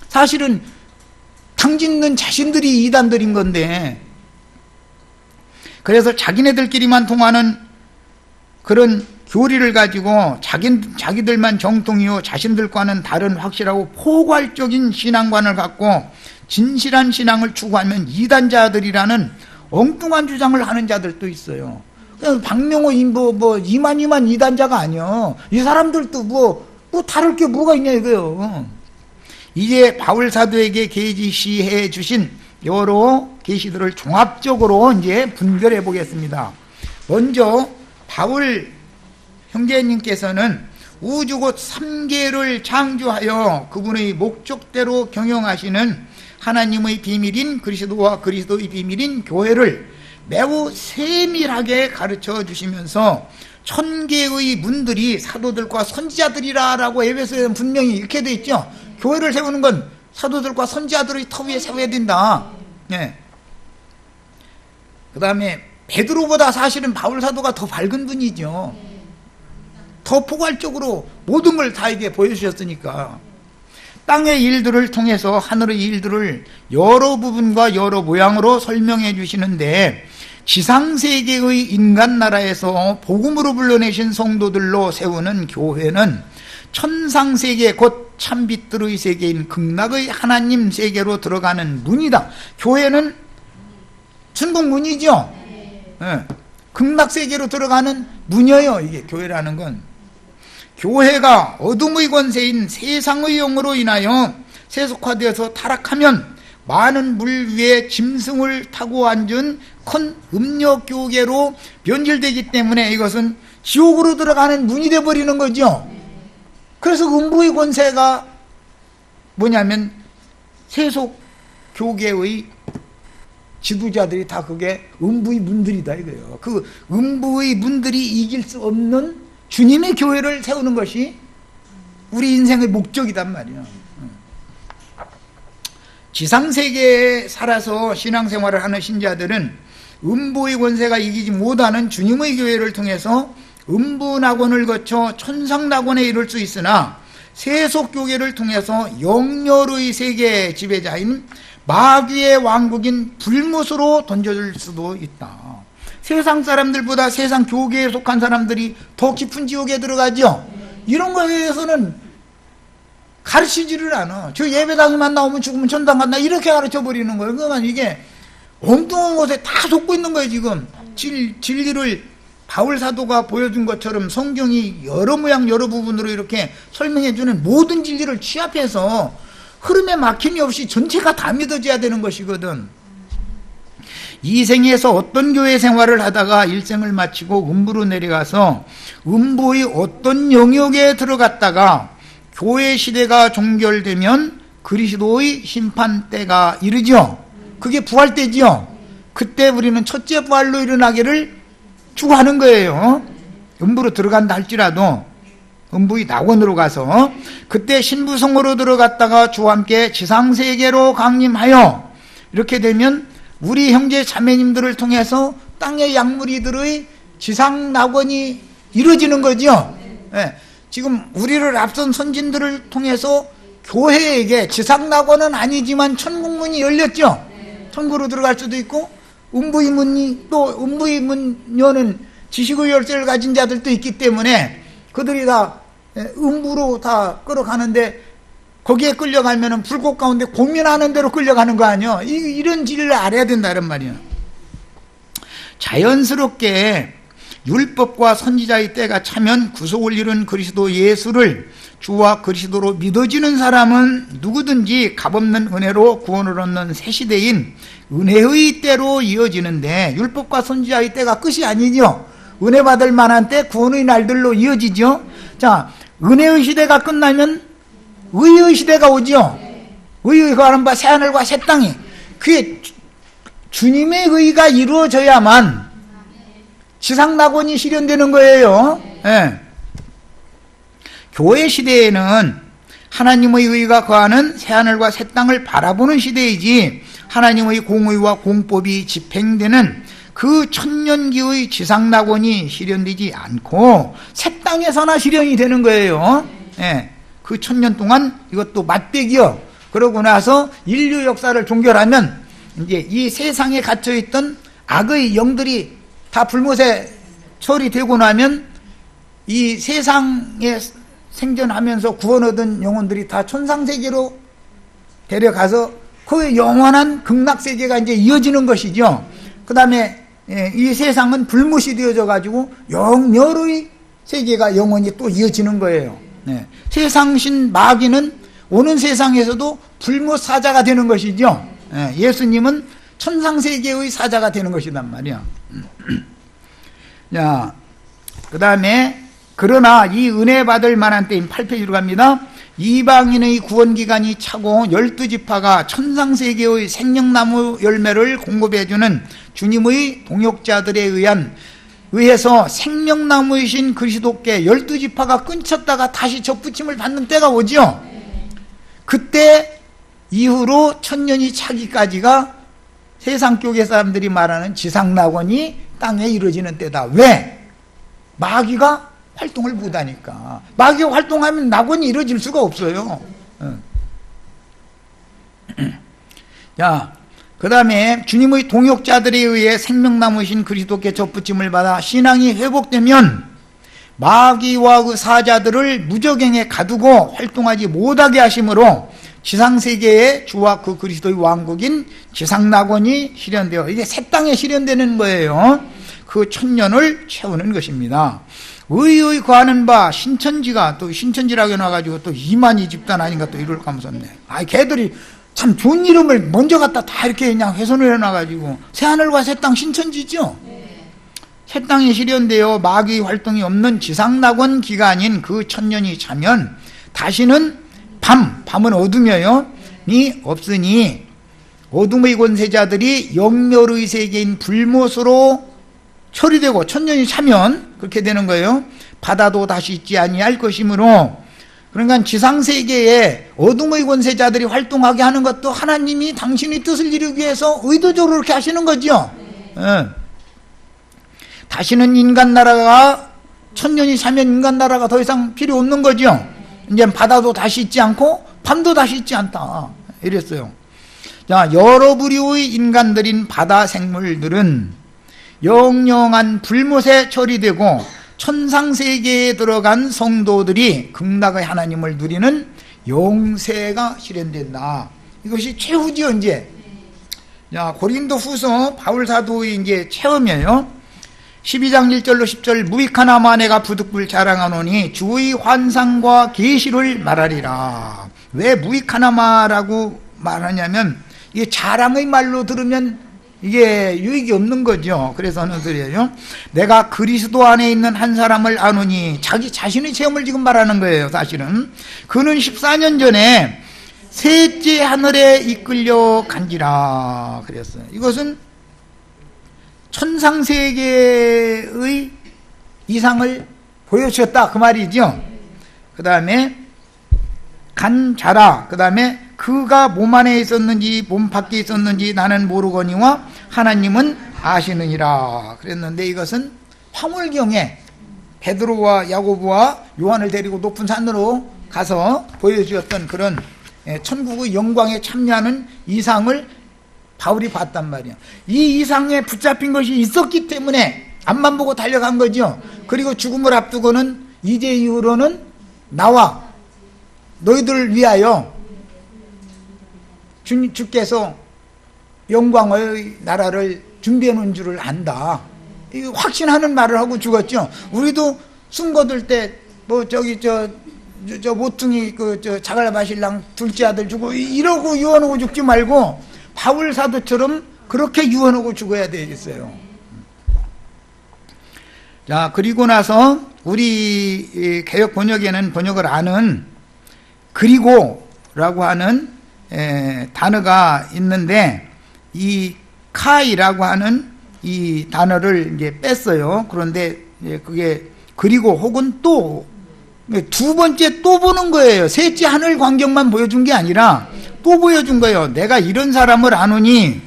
Speaker 1: 사실은 당짓는 자신들이 이단들인 건데, 그래서 자기네들끼리만 통하는 그런 교리를 가지고 자기들만 정통이요 자신들과는 다른 확실하고 포괄적인 신앙관을 갖고 진실한 신앙을 추구하면 이단자들이라는 엉뚱한 주장을 하는 자들도 있어요. 그냥 박명호 이만 이단자가 아니야. 이 사람들도 뭐 다를 게 뭐가 있냐 이거요. 이제 바울 사도에게 계시해 주신 여러 계시들을 종합적으로 이제 분별해 보겠습니다. 먼저 바울 형제님께서는 우주곧 3계를 창조하여 그분의 목적대로 경영하시는 하나님의 비밀인 그리스도와 그리스도의 비밀인 교회를 매우 세밀하게 가르쳐 주시면서 1000개의 문들이 사도들과 선지자들이라 라고 에베소에는 분명히 이렇게 되어 있죠. 교회를 세우는 건 사도들과 선지자들의 터 위에 세워야 된다. 예. 그 다음에 베드로보다 사실은 바울 사도가 더 밝은 분이죠. 더 포괄적으로 모든 걸 다 이게 보여주셨으니까. 땅의 일들을 통해서 하늘의 일들을 여러 부분과 여러 모양으로 설명해 주시는데, 지상세계의 인간나라에서 복음으로 불러내신 성도들로 세우는 교회는 천상세계 곧 참빛들의 세계인 극락의 하나님 세계로 들어가는 문이다. 교회는 천국문이죠. 네. 극락세계로 들어가는 문이에요. 이게 교회라는 건. 교회가 어둠의 권세인 세상의 영으로 인하여 세속화되어서 타락하면 많은 물 위에 짐승을 타고 앉은 큰 음력교계로 변질되기 때문에 이것은 지옥으로 들어가는 문이 되어버리는 거죠. 그래서 음부의 권세가 뭐냐면 세속교계의 지도자들이 다 그게 음부의 문들이다 이거예요. 그 음부의 문들이 이길 수 없는 주님의 교회를 세우는 것이 우리 인생의 목적이단 말이에요. 지상세계에 살아서 신앙생활을 하는 신자들은 음부의 권세가 이기지 못하는 주님의 교회를 통해서 음부낙원을 거쳐 천상낙원에 이를 수 있으나 세속교계를 통해서 영열의 세계의 지배자인 마귀의 왕국인 불못으로 던져질 수도 있다. 세상 사람들보다 세상 교계에 속한 사람들이 더 깊은 지옥에 들어가죠. 이런 거에 대해서는 가르치지를 않아. 저 예배당에만 나오면 죽으면 천당 간다 이렇게 가르쳐버리는 거예요. 그러면 이게 엉뚱한 곳에 다 속고 있는 거예요. 지금 진리를 바울 사도가 보여준 것처럼 성경이 여러 모양 여러 부분으로 이렇게 설명해주는 모든 진리를 취합해서 흐름에 막힘이 없이 전체가 다 믿어져야 되는 것이거든. 이 생에서 어떤 교회 생활을 하다가 일생을 마치고 음부로 내려가서 음부의 어떤 영역에 들어갔다가 교회 시대가 종결되면 그리스도의 심판 때가 이르죠. 그게 부활 때지요. 그때 우리는 첫째 부활로 일어나기를 추구하는 거예요. 음부로 들어간다 할지라도 음부의 낙원으로 가서 그때 신부성으로 들어갔다가 주와 함께 지상세계로 강림하여 이렇게 되면 우리 형제 자매님들을 통해서 땅의 약물이들의 지상낙원이 이루어지는 거죠. 네. 지금 우리를 앞선 선진들을 통해서 교회에게 지상낙원은 아니지만 천국문이 열렸죠. 천국으로 들어갈 수도 있고 음부의 문이 또 음부의 문 여는 지식의 열쇠를 가진 자들도 있기 때문에 그들이 다 음부로 다 끌어가는데 거기에 끌려가면은 불꽃 가운데 고민하는 대로 끌려가는 거 아니야. 이런 진리를 알아야 된다는 말이야. 자연스럽게 율법과 선지자의 때가 차면 구속을 이룬 그리스도 예수를 주와 그리스도로 믿어지는 사람은 누구든지 값없는 은혜로 구원을 얻는 새 시대인 은혜의 때로 이어지는데 율법과 선지자의 때가 끝이 아니죠. 은혜 받을 만한 때 구원의 날들로 이어지죠. 자, 은혜의 시대가 끝나면 의의 시대가 오죠. 의의 가는 바 새하늘과 새 땅이 그게 주님의 의가 이루어져야만 지상낙원이 실현되는 거예요. 네. 교회 시대에는 하나님의 의가 거하는 새하늘과 새 땅을 바라보는 시대이지 하나님의 공의와 공법이 집행되는 그 천년기의 지상낙원이 실현되지 않고 새 땅에서나 실현이 되는 거예요. 네. 그 천년 동안 이것도 맛배기요. 그러고 나서 인류 역사를 종결하면 이제 이 세상에 갇혀있던 악의 영들이 다 불못에 처리되고 나면 이 세상에 생존하면서 구원 얻은 영혼들이 다 천상세계로 데려가서 그 영원한 극락세계가 이제 이어지는 것이죠. 그 다음에 이 세상은 불못이 되어져 가지고 영멸의 세계가 영원히 또 이어지는 거예요. 세상신 마귀는 오는 세상에서도 불못 사자가 되는 것이죠. 예수님은 천상세계의 사자가 되는 것이단 말이야. 자, 그 다음에 그러나 이 은혜 받을 만한 때인 8페이지로 갑니다. 이방인의 구원기간이 차고 12지파가 천상세계의 생명나무 열매를 공급해주는 주님의 동역자들에 의해서 생명나무이신 그리스도께 12지파가 끊쳤다가 다시 접붙임을 받는 때가 오죠. 그때 이후로 천년이 차기까지가 세상교계 사람들이 말하는 지상낙원이 땅에 이루어지는 때다. 왜? 마귀가 활동을 못하니까. 마귀가 활동하면 낙원이 이루어질 수가 없어요. 자, 그 다음에 주님의 동역자들에 의해 생명나무이신 그리스도께 접붙임을 받아 신앙이 회복되면 마귀와 그 사자들을 무저갱에 가두고 활동하지 못하게 하심으로 지상세계에 주와 그 그리스도의 왕국인 지상낙원이 실현되어 이게 새 땅에 실현되는 거예요. 그 천년을 채우는 것입니다. 의의 거하는 바 신천지가 또 신천지라고 해놔가지고 또 이만희 집단 아닌가 또 이럴까 무섭네. 걔들이 참 좋은 이름을 먼저 갖다 다 이렇게 그냥 훼손을 해놔가지고 새하늘과 새 땅 신천지죠. 새 땅에 실현되어 마귀 활동이 없는 지상낙원 기간인 그 천년이 차면 다시는 밤은 어둠이에요. 이 없으니 어둠의 권세자들이 영멸의 세계인 불못으로 처리되고 천년이 차면 그렇게 되는 거예요. 바다도 다시 있지 아니할 것이므로 그러니까 지상세계에 어둠의 권세자들이 활동하게 하는 것도 하나님이 당신의 뜻을 이루기 위해서 의도적으로 그렇게 하시는 거죠. 다시는 인간 나라가 천년이 차면 인간 나라가 더 이상 필요 없는 거죠. 이제 바다도 다시 있지 않고 밤도 다시 있지 않다 이랬어요. 자, 여러 부류의 인간들인 바다 생물들은 영영한 불못에 처리되고 천상세계에 들어간 성도들이 극락의 하나님을 누리는 영세가 실현된다. 이것이 최후지요. 이제 자, 고린도 후서 바울사도의 이제 체험이에요. 12장 1절로 10절 무익하나마 내가 부득불 자랑하노니 주의 환상과 계시를 말하리라. 왜 무익하나마라고 말하냐면 이게 자랑의 말로 들으면 이게 유익이 없는 거죠. 그래서 하는 소리예요. 내가 그리스도 안에 있는 한 사람을 아노니 자기 자신의 체험을 지금 말하는 거예요. 사실은 그는 14년 전에 셋째 하늘에 이끌려 간지라 그랬어요. 이것은 천상세계의 이상을 보여주셨다 그 말이죠. 그 다음에 간자라, 그 다음에 그가 몸 안에 있었는지 몸 밖에 있었는지 나는 모르거니와 하나님은 아시느니라 그랬는데 이것은 화물경에 베드로와 야고보와 요한을 데리고 높은 산으로 가서 보여주었던 그런 천국의 영광에 참여하는 이상을 바울이 봤단 말이야. 이 이상에 붙잡힌 것이 있었기 때문에 앞만 보고 달려간 거죠. 그리고 죽음을 앞두고는 이제 이후로는 나와 너희들을 위하여 주께서 영광의 나라를 준비해 놓은 줄을 안다. 확신하는 말을 하고 죽었죠. 우리도 숨 거둘 때 뭐 저기 저 모퉁이 저 자갈바실랑 둘째 아들 주고 이러고 유언하고 죽지 말고 바울 사도처럼 그렇게 유언하고 죽어야 되겠어요. 자, 그리고 나서 우리 개역 번역에는 번역을 아는 그리고라고 하는 단어가 있는데 이 카이라고 하는 이 단어를 이제 뺐어요. 그런데 그게 그리고 혹은 또 두 번째 또 보는 거예요. 셋째 하늘 광경만 보여준 게 아니라 또 보여준 거예요. 내가 이런 사람을 아노니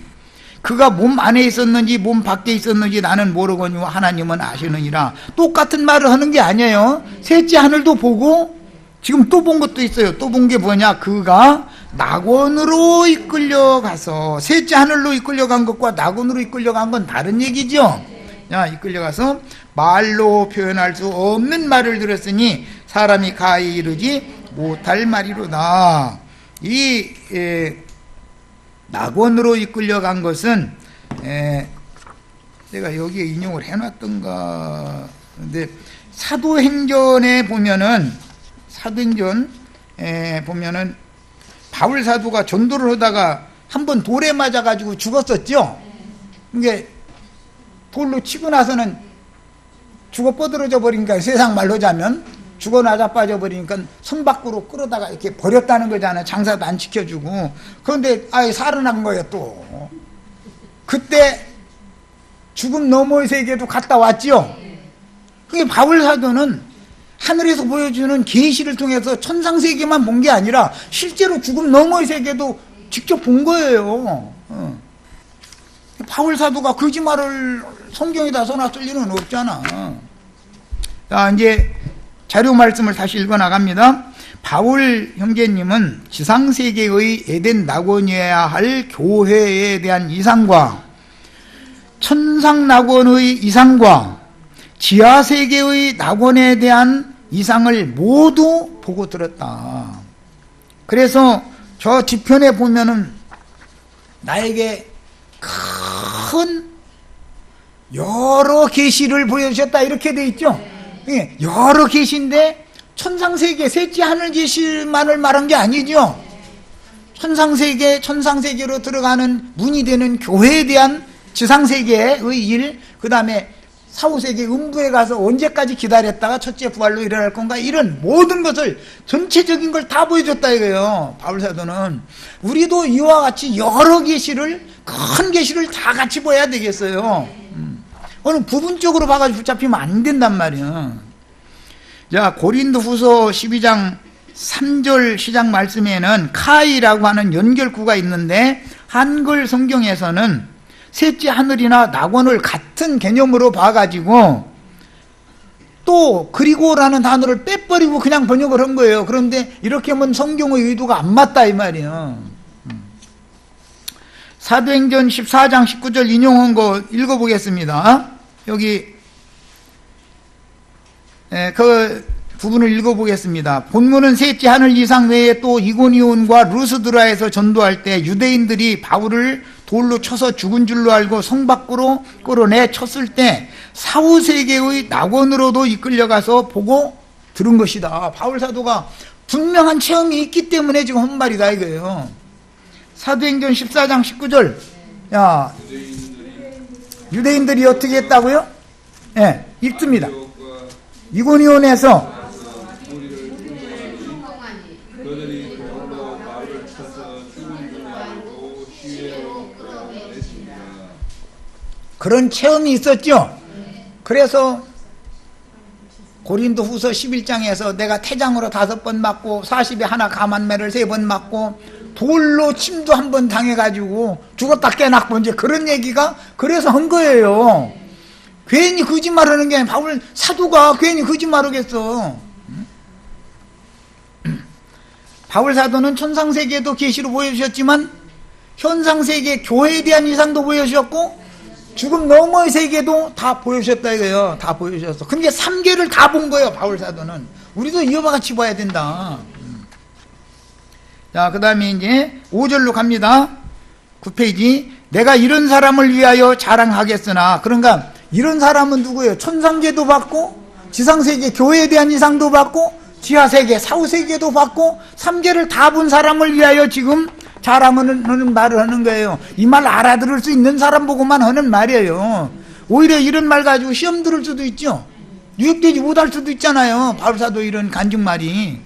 Speaker 1: 그가 몸 안에 있었는지 몸 밖에 있었는지 나는 모르거니와 하나님은 아시느니라. 똑같은 말을 하는 게 아니에요. 셋째 하늘도 보고 지금 또 본 것도 있어요. 또 본 게 뭐냐, 그가 낙원으로 이끌려가서, 셋째 하늘로 이끌려간 것과 낙원으로 이끌려간 건 다른 얘기죠. 야, 이끌려가서 말로 표현할 수 없는 말을 들었으니 사람이 가히 이르지 못할 말이로다. 이 낙원으로 이끌려간 것은 내가 여기에 인용을 해놨던가. 근데 사도행전에 보면은 바울 사도가 전도를 하다가 한번 돌에 맞아가지고 죽었었죠. 이게 돌로 치고 나서는 죽어 뻗어져 버리니까, 세상 말로 자면 죽어 나자빠져 버리니까 성 밖으로 끌어다가 이렇게 버렸다는 거잖아요. 장사도 안 지켜주고. 그런데 아예 살아난 거예요. 또 그때 죽음 너머의 세계도 갔다 왔죠. 그게 바울 사도는 하늘에서 보여주는 계시를 통해서 천상 세계만 본 게 아니라 실제로 죽음 너머의 세계도 직접 본 거예요. 바울 사도가 거짓말을 성경에다 써놨을 리는 없잖아. 자, 이제 자료 말씀을 다시 읽어 나갑니다. 바울 형제님은 지상세계의 에덴 낙원이어야 할 교회에 대한 이상과 천상 낙원의 이상과 지하세계의 낙원에 대한 이상을 모두 보고 들었다. 그래서 저 뒤편에 보면은 나에게 큰 여러 계시를 보여주셨다 이렇게 돼 있죠. 여러 계시인데 천상세계 셋째 하늘 계시만을 말한 게 아니죠. 천상세계로 들어가는 문이 되는 교회에 대한 지상세계의 일, 그 다음에 사후세계 음부에 가서 언제까지 기다렸다가 첫째 부활로 일어날 건가, 이런 모든 것을 전체적인 걸 다 보여줬다 이거예요. 바울사도는. 우리도 이와 같이 여러 계시를, 큰 계시를 다 같이 봐야 되겠어요. 어느 부분적으로 봐가지고 붙잡히면 안 된단 말이야. 자, 고린도후서 12장 3절 시작 말씀에는 카이라고 하는 연결구가 있는데, 한글 성경에서는 셋째 하늘이나 낙원을 같은 개념으로 봐가지고 또 그리고라는 단어를 빼버리고 그냥 번역을 한 거예요. 그런데 이렇게 하면 성경의 의도가 안 맞다 이 말이에요. 사도행전 14장 19절 인용한 거 읽어보겠습니다. 여기 그 부분을 읽어보겠습니다. 본문은 셋째 하늘 이상 외에 또 이고니온과 루스드라에서 전도할 때 유대인들이 바울을 돌로 쳐서 죽은 줄로 알고 성 밖으로 끌어내 쳤을 때 사후세계의 낙원으로도 이끌려가서 보고 들은 것이다. 바울 사도가 분명한 체험이 있기 때문에 지금 한 말이다 이거예요. 사도행전 14장 19절. 야, 유대인들이 어떻게 했다고요? 예, 읽습니다. 이고니온에서 그런 체험이 있었죠. 그래서 고린도후서 11장에서 내가 태장으로 5번 맞고 40에 하나 가만매를 3번 맞고 돌로 침도 1번 당해가지고 죽었다 깨났고 이제 그런 얘기가 그래서 한 거예요. 괜히 거짓말하는 게 아니라 바울 사도가 괜히 거짓말하겠어. 바울 사도는 천상세계도 계시로 보여주셨지만 현상세계 교회에 대한 이상도 보여주셨고 죽음 너머의 세계도 다 보여주셨다 이거예요. 다 보여주셨어. 근데 3계를 다 본 거예요. 바울 사도는. 우리도 이와 같이 봐야 된다. 자, 그 다음에 이제 5절로 갑니다. 9페이지. 내가 이런 사람을 위하여 자랑하겠으나, 그러니까 이런 사람은 누구예요? 천상계도 받고 지상세계 교회에 대한 이상도 받고 지하세계 사후세계도 받고 3계를 다 본 사람을 위하여 지금 자랑하는 말을 하는 거예요. 이 말 알아들을 수 있는 사람 보고만 하는 말이에요. 오히려 이런 말 가지고 시험 들을 수도 있죠. 유익되지 못할 수도 있잖아요. 바울사도 이런 간증말이.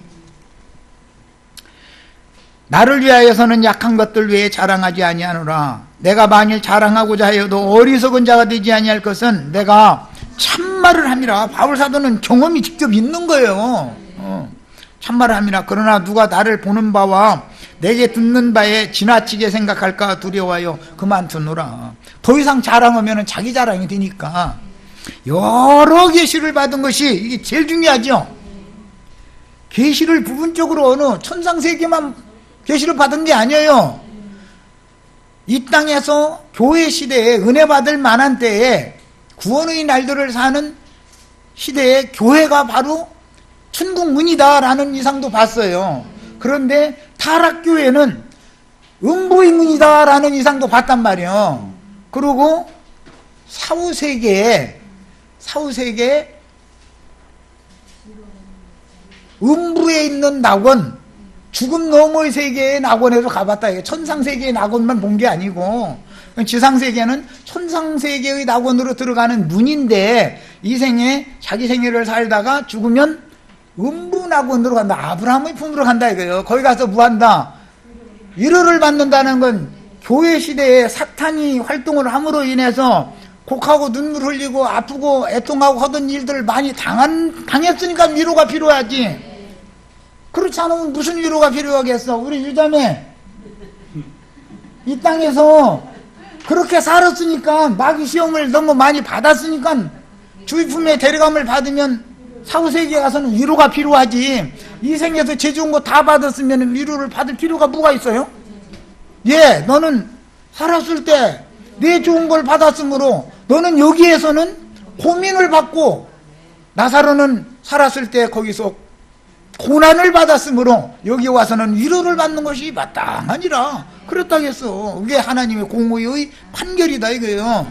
Speaker 1: 나를 위하여서는 약한 것들 외에 자랑하지 아니하노라. 내가 만일 자랑하고자 하여도 어리석은 자가 되지 아니할 것은 내가 참말을 함이라. 바울사도는 경험이 직접 있는 거예요. 참말을 함이라. 그러나 누가 나를 보는 바와 내게 듣는 바에 지나치게 생각할까 두려워하여 그만두노라. 더 이상 자랑하면 자기 자랑이 되니까. 여러 계시를 받은 것이 이게 제일 중요하죠. 계시를 부분적으로 어느 천상세계만 계시를 받은 게 아니에요. 이 땅에서 교회 시대에 은혜 받을 만한 때에 구원의 날들을 사는 시대에 교회가 바로 천국 문이다라는 이상도 봤어요. 그런데 타락교회는 음부의 문이다라는 이상도 봤단 말이에요. 그리고 사후세계에 음부에 있는 낙원, 죽음 너머의 세계의 낙원에도 가봤다. 이게 천상세계의 낙원만 본 게 아니고, 지상세계는 천상세계의 낙원으로 들어가는 문인데, 이 생에 자기 생애를 살다가 죽으면 음부 낙원으로 간다. 아브라함의 품으로 간다 이거예요. 거기 가서 뭐 한다? 위로를 받는다는 건 교회 시대에 사탄이 활동을 함으로 인해서 곡하고 눈물 흘리고 아프고 애통하고 하던 일들을 많이 당했으니까 위로가 필요하지. 그렇지 않으면 무슨 위로가 필요하겠어. 우리 유자매 이 땅에서 그렇게 살았으니까, 마귀 시험을 너무 많이 받았으니까 주의 품에 데려감을 받으면 사후세계에 가서는 위로가 필요하지. 이 생에서 죄 좋은 거 다 받았으면 위로를 받을 필요가 뭐가 있어요? 예, 너는 살았을 때 내 좋은 걸 받았으므로 너는 여기에서는 고민을 받고, 나사로는 살았을 때 거기서 고난을 받았으므로 여기 와서는 위로를 받는 것이 마땅하니라. 그렇다겠어. 그게 하나님의 공의의 판결이다 이거예요.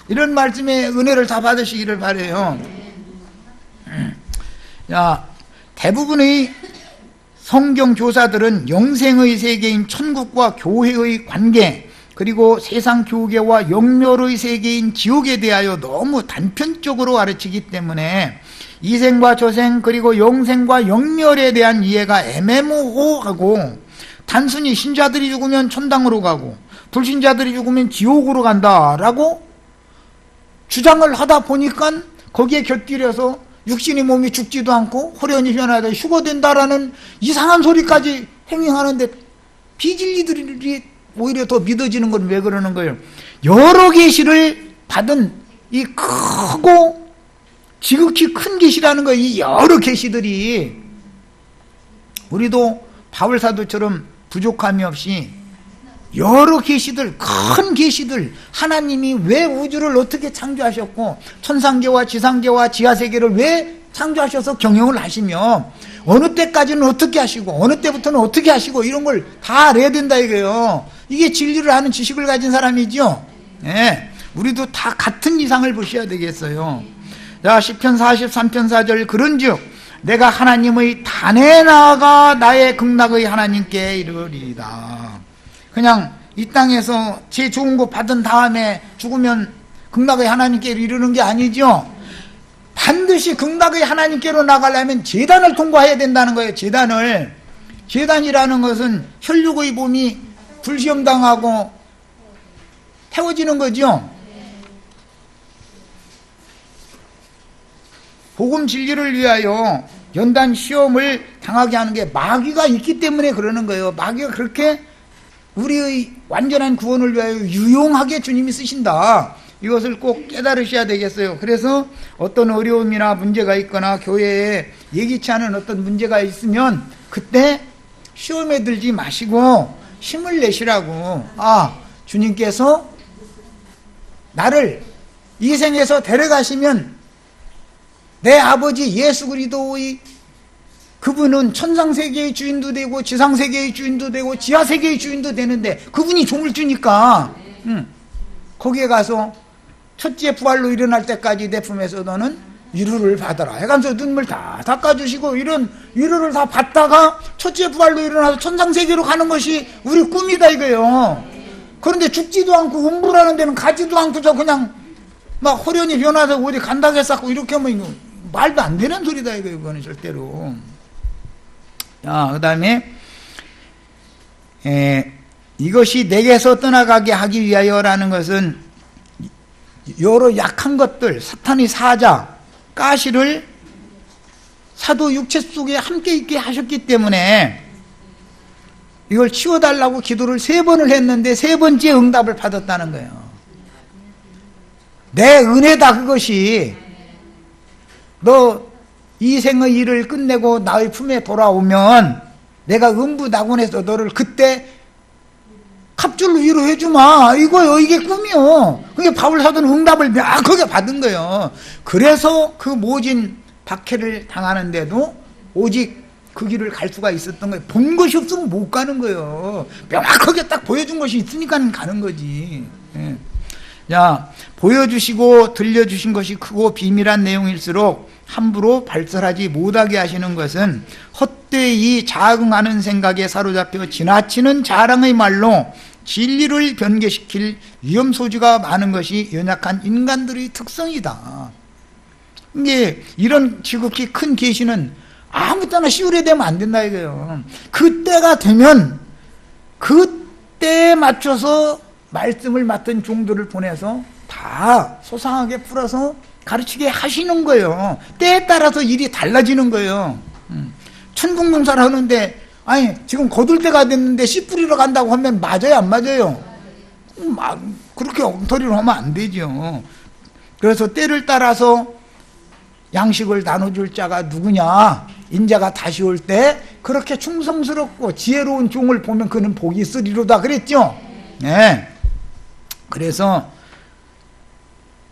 Speaker 1: 이런 말씀에 은혜를 다 받으시기를 바라요. 자, 대부분의 성경 교사들은 영생의 세계인 천국과 교회의 관계, 그리고 세상 교계와 영멸의 세계인 지옥에 대하여 너무 단편적으로 가르치기 때문에 이생과 저생 그리고 영생과 영멸에 대한 이해가 애매모호하고, 단순히 신자들이 죽으면 천당으로 가고 불신자들이 죽으면 지옥으로 간다라고 주장을 하다 보니까 거기에 곁들여서 육신의 몸이 죽지도 않고 호련히 변하다 휴거된다라는 이상한 소리까지 행위하는데, 비진리들이 오히려 더 믿어지는 건 왜 그러는 거예요? 여러 계시를 받은 이 크고 지극히 큰 계시라는 거예요. 이 여러 계시들이. 우리도 바울사도처럼 부족함이 없이 여러 계시들, 큰 계시들, 하나님이 왜 우주를 어떻게 창조하셨고 천상계와 지상계와 지하세계를 왜 창조하셔서 경영을 하시며 어느 때까지는 어떻게 하시고 어느 때부터는 어떻게 하시고 이런 걸 다 알아야 된다 이거예요. 이게 진리를 아는 지식을 가진 사람이죠. 예, 우리도 다 같은 이상을 보셔야 되겠어요. 자, 시편 43편 4절, 그런즉 내가 하나님의 단에 나아가 나의 극락의 하나님께 이르리이다. 그냥 이 땅에서 제 좋은 거 받은 다음에 죽으면 극락의 하나님께 이르는 게 아니죠. 반드시 극락의 하나님께로 나가려면 제단을 통과해야 된다는 거예요. 제단이라는 것은 혈육의 몸이 불시험당하고 태워지는 거죠. 복음 진리를 위하여 연단 시험을 당하게 하는 게 마귀가 있기 때문에 그러는 거예요. 마귀가 그렇게 우리의 완전한 구원을 위하여 유용하게 주님이 쓰신다. 이것을 꼭 깨달으셔야 되겠어요. 그래서 어떤 어려움이나 문제가 있거나 교회에 예기치 않은 어떤 문제가 있으면 그때 시험에 들지 마시고 힘을 내시라고. 아, 주님께서 나를 이 생에서 데려가시면 내 아버지 예수 그리스도의 그분은 천상세계의 주인도 되고 지상세계의 주인도 되고 지하세계의 주인도 되는데 그분이 종을 주니까 거기에 가서 첫째 부활로 일어날 때까지 내 품에서 너는 위로를 받아라 해가면서 눈물 다 닦아주시고 이런 위로를 다 받다가 첫째 부활로 일어나서 천상세계로 가는 것이 우리 꿈이다 이거예요. 그런데 죽지도 않고 음부라는 데는 가지도 않고서 그냥 막 호련히 변화해서 어디 간다고 했었고 이렇게 하면 이거 말도 안 되는 소리다 이거예요. 이거는 절대로. 자, 그 다음에 이것이 내게서 떠나가게 하기 위하여라는 것은 여러 약한 것들, 사탄의 사자, 가시를 사도 육체 속에 함께 있게 하셨기 때문에 이걸 치워달라고 기도를 3번을 했는데 3번째 응답을 받았다는 거예요. 내 은혜다 그것이. 너 이 생의 일을 끝내고 나의 품에 돌아오면 내가 음부 낙원에서 너를 그때 갑절로 위로해주마. 이거요. 이게 꿈이요. 그게 바울 사도는 응답을 명확하게 받은 거예요. 그래서 그 모진 박해를 당하는데도 오직 그 길을 갈 수가 있었던 거예요. 본 것이 없으면 못 가는 거예요. 명확하게 딱 보여준 것이 있으니까 가는 거지. 예. 자, 보여주시고 들려주신 것이 크고 비밀한 내용일수록 함부로 발설하지 못하게 하시는 것은 헛되이 자긍하는 생각에 사로잡혀 지나치는 자랑의 말로 진리를 변개시킬 위험 소지가 많은 것이 연약한 인간들의 특성이다. 이게 이런 지극히 큰 계시는 아무 때나 씌우려 되면 안 된다 이거예요. 그때가 되면 그때에 맞춰서 말씀을 맡은 종들을 보내서 다 소상하게 풀어서 가르치게 하시는 거예요. 때에 따라서 일이 달라지는 거예요. 천국문사를 하는데 아니 지금 거둘 때가 됐는데 씨 뿌리러 간다고 하면 맞아요 안 맞아요? 그렇게 엉터리로 하면 안 되죠. 그래서 때를 따라서 양식을 나눠줄 자가 누구냐, 인자가 다시 올 때 그렇게 충성스럽고 지혜로운 종을 보면 그는 복이 있으리로다 그랬죠. 네. 그래서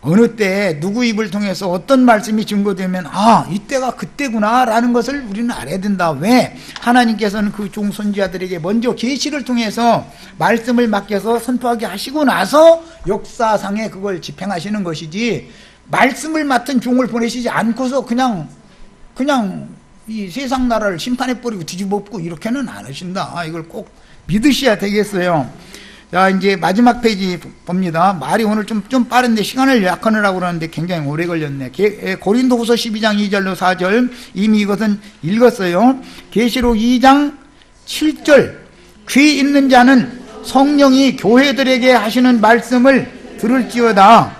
Speaker 1: 어느 때 누구 입을 통해서 어떤 말씀이 증거되면 아 이때가 그때구나 라는 것을 우리는 알아야 된다. 왜? 하나님께서는 그 종 선지자들에게 먼저 계시를 통해서 말씀을 맡겨서 선포하게 하시고 나서 역사상에 그걸 집행하시는 것이지, 말씀을 맡은 종을 보내시지 않고서 그냥 이 세상 나라를 심판해버리고 뒤집어엎고 이렇게는 안 하신다. 이걸 꼭 믿으셔야 되겠어요. 자, 이제 마지막 페이지 봅니다. 말이 오늘 좀 빠른데 시간을 요약하느라고 그러는데 굉장히 오래 걸렸네. 고린도후서 12장 2절로 4절 이미 이것은 읽었어요. 계시록 2장 7절 귀 있는 자는 성령이 교회들에게 하시는 말씀을 들을지어다.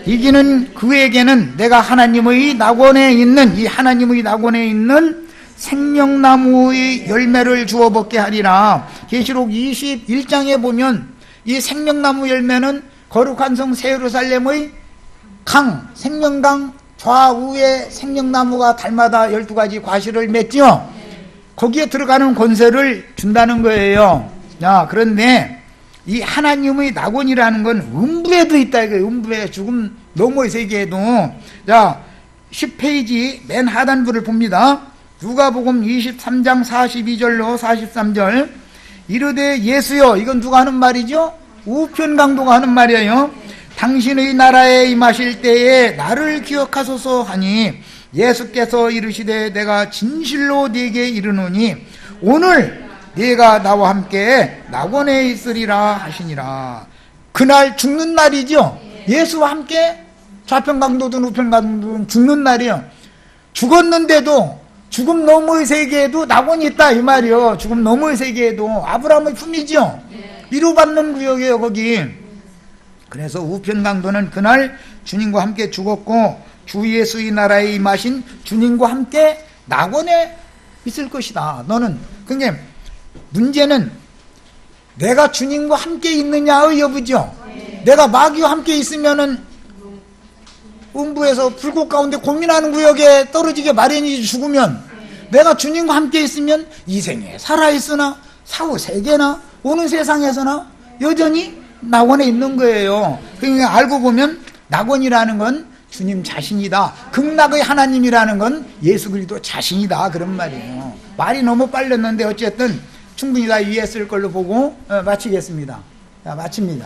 Speaker 1: 이기는 그에게는 내가 하나님의 낙원에 있는 이 하나님의 낙원에 있는 생명나무의 열매를 주어 먹게 하리라. 계시록 21장에 보면 이 생명나무 열매는 거룩한 성 새 예루살렘의 강, 생명강 좌우에 생명나무가 달마다 12가지 과실을 맺죠. 거기에 들어가는 권세를 준다는 거예요. 자, 그런데 이 하나님의 낙원이라는 건 음부에도 있다 이거예요. 음부에, 죽음 너머의 세계에도. 자, 10페이지 맨 하단부를 봅니다. 누가복음 23장 42절로 43절 이르되 예수여, 이건 누가 하는 말이죠? 우편강도가 하는 말이에요. 당신의 나라에 임하실 때에 나를 기억하소서 하니 예수께서 이르시되 내가 진실로 네게 이르노니 오늘 네가 나와 함께 낙원에 있으리라 하시니라. 그날 죽는 날이죠. 예수와 함께 좌편강도든 우편강도든 죽는 날이요. 죽었는데도 죽음 너머의 세계에도 낙원이 있다 이 말이요. 죽음 너머의 세계에도 아브라함의 품이죠. 위로받는 구역이에요 거기. 그래서 우편강도는 그날 주님과 함께 죽었고 주 예수의 나라에 임하신 주님과 함께 낙원에 있을 것이다. 너는 그게 문제는 내가 주님과 함께 있느냐의 여부죠. 내가 마귀와 함께 있으면은 음부에서 불꽃 가운데 고민하는 구역에 떨어지게 마련이지. 죽으면 내가 주님과 함께 있으면 이 생에 살아있으나 사후 세계나 오는 세상에서나 여전히 낙원에 있는 거예요. 그러니까 알고 보면 낙원이라는 건 주님 자신이다. 극락의 하나님이라는 건 예수 그리스도 자신이다 그런 말이에요. 말이 너무 빨랐는데 어쨌든 충분히 다 이해했을 걸로 보고 마치겠습니다. 자, 마칩니다.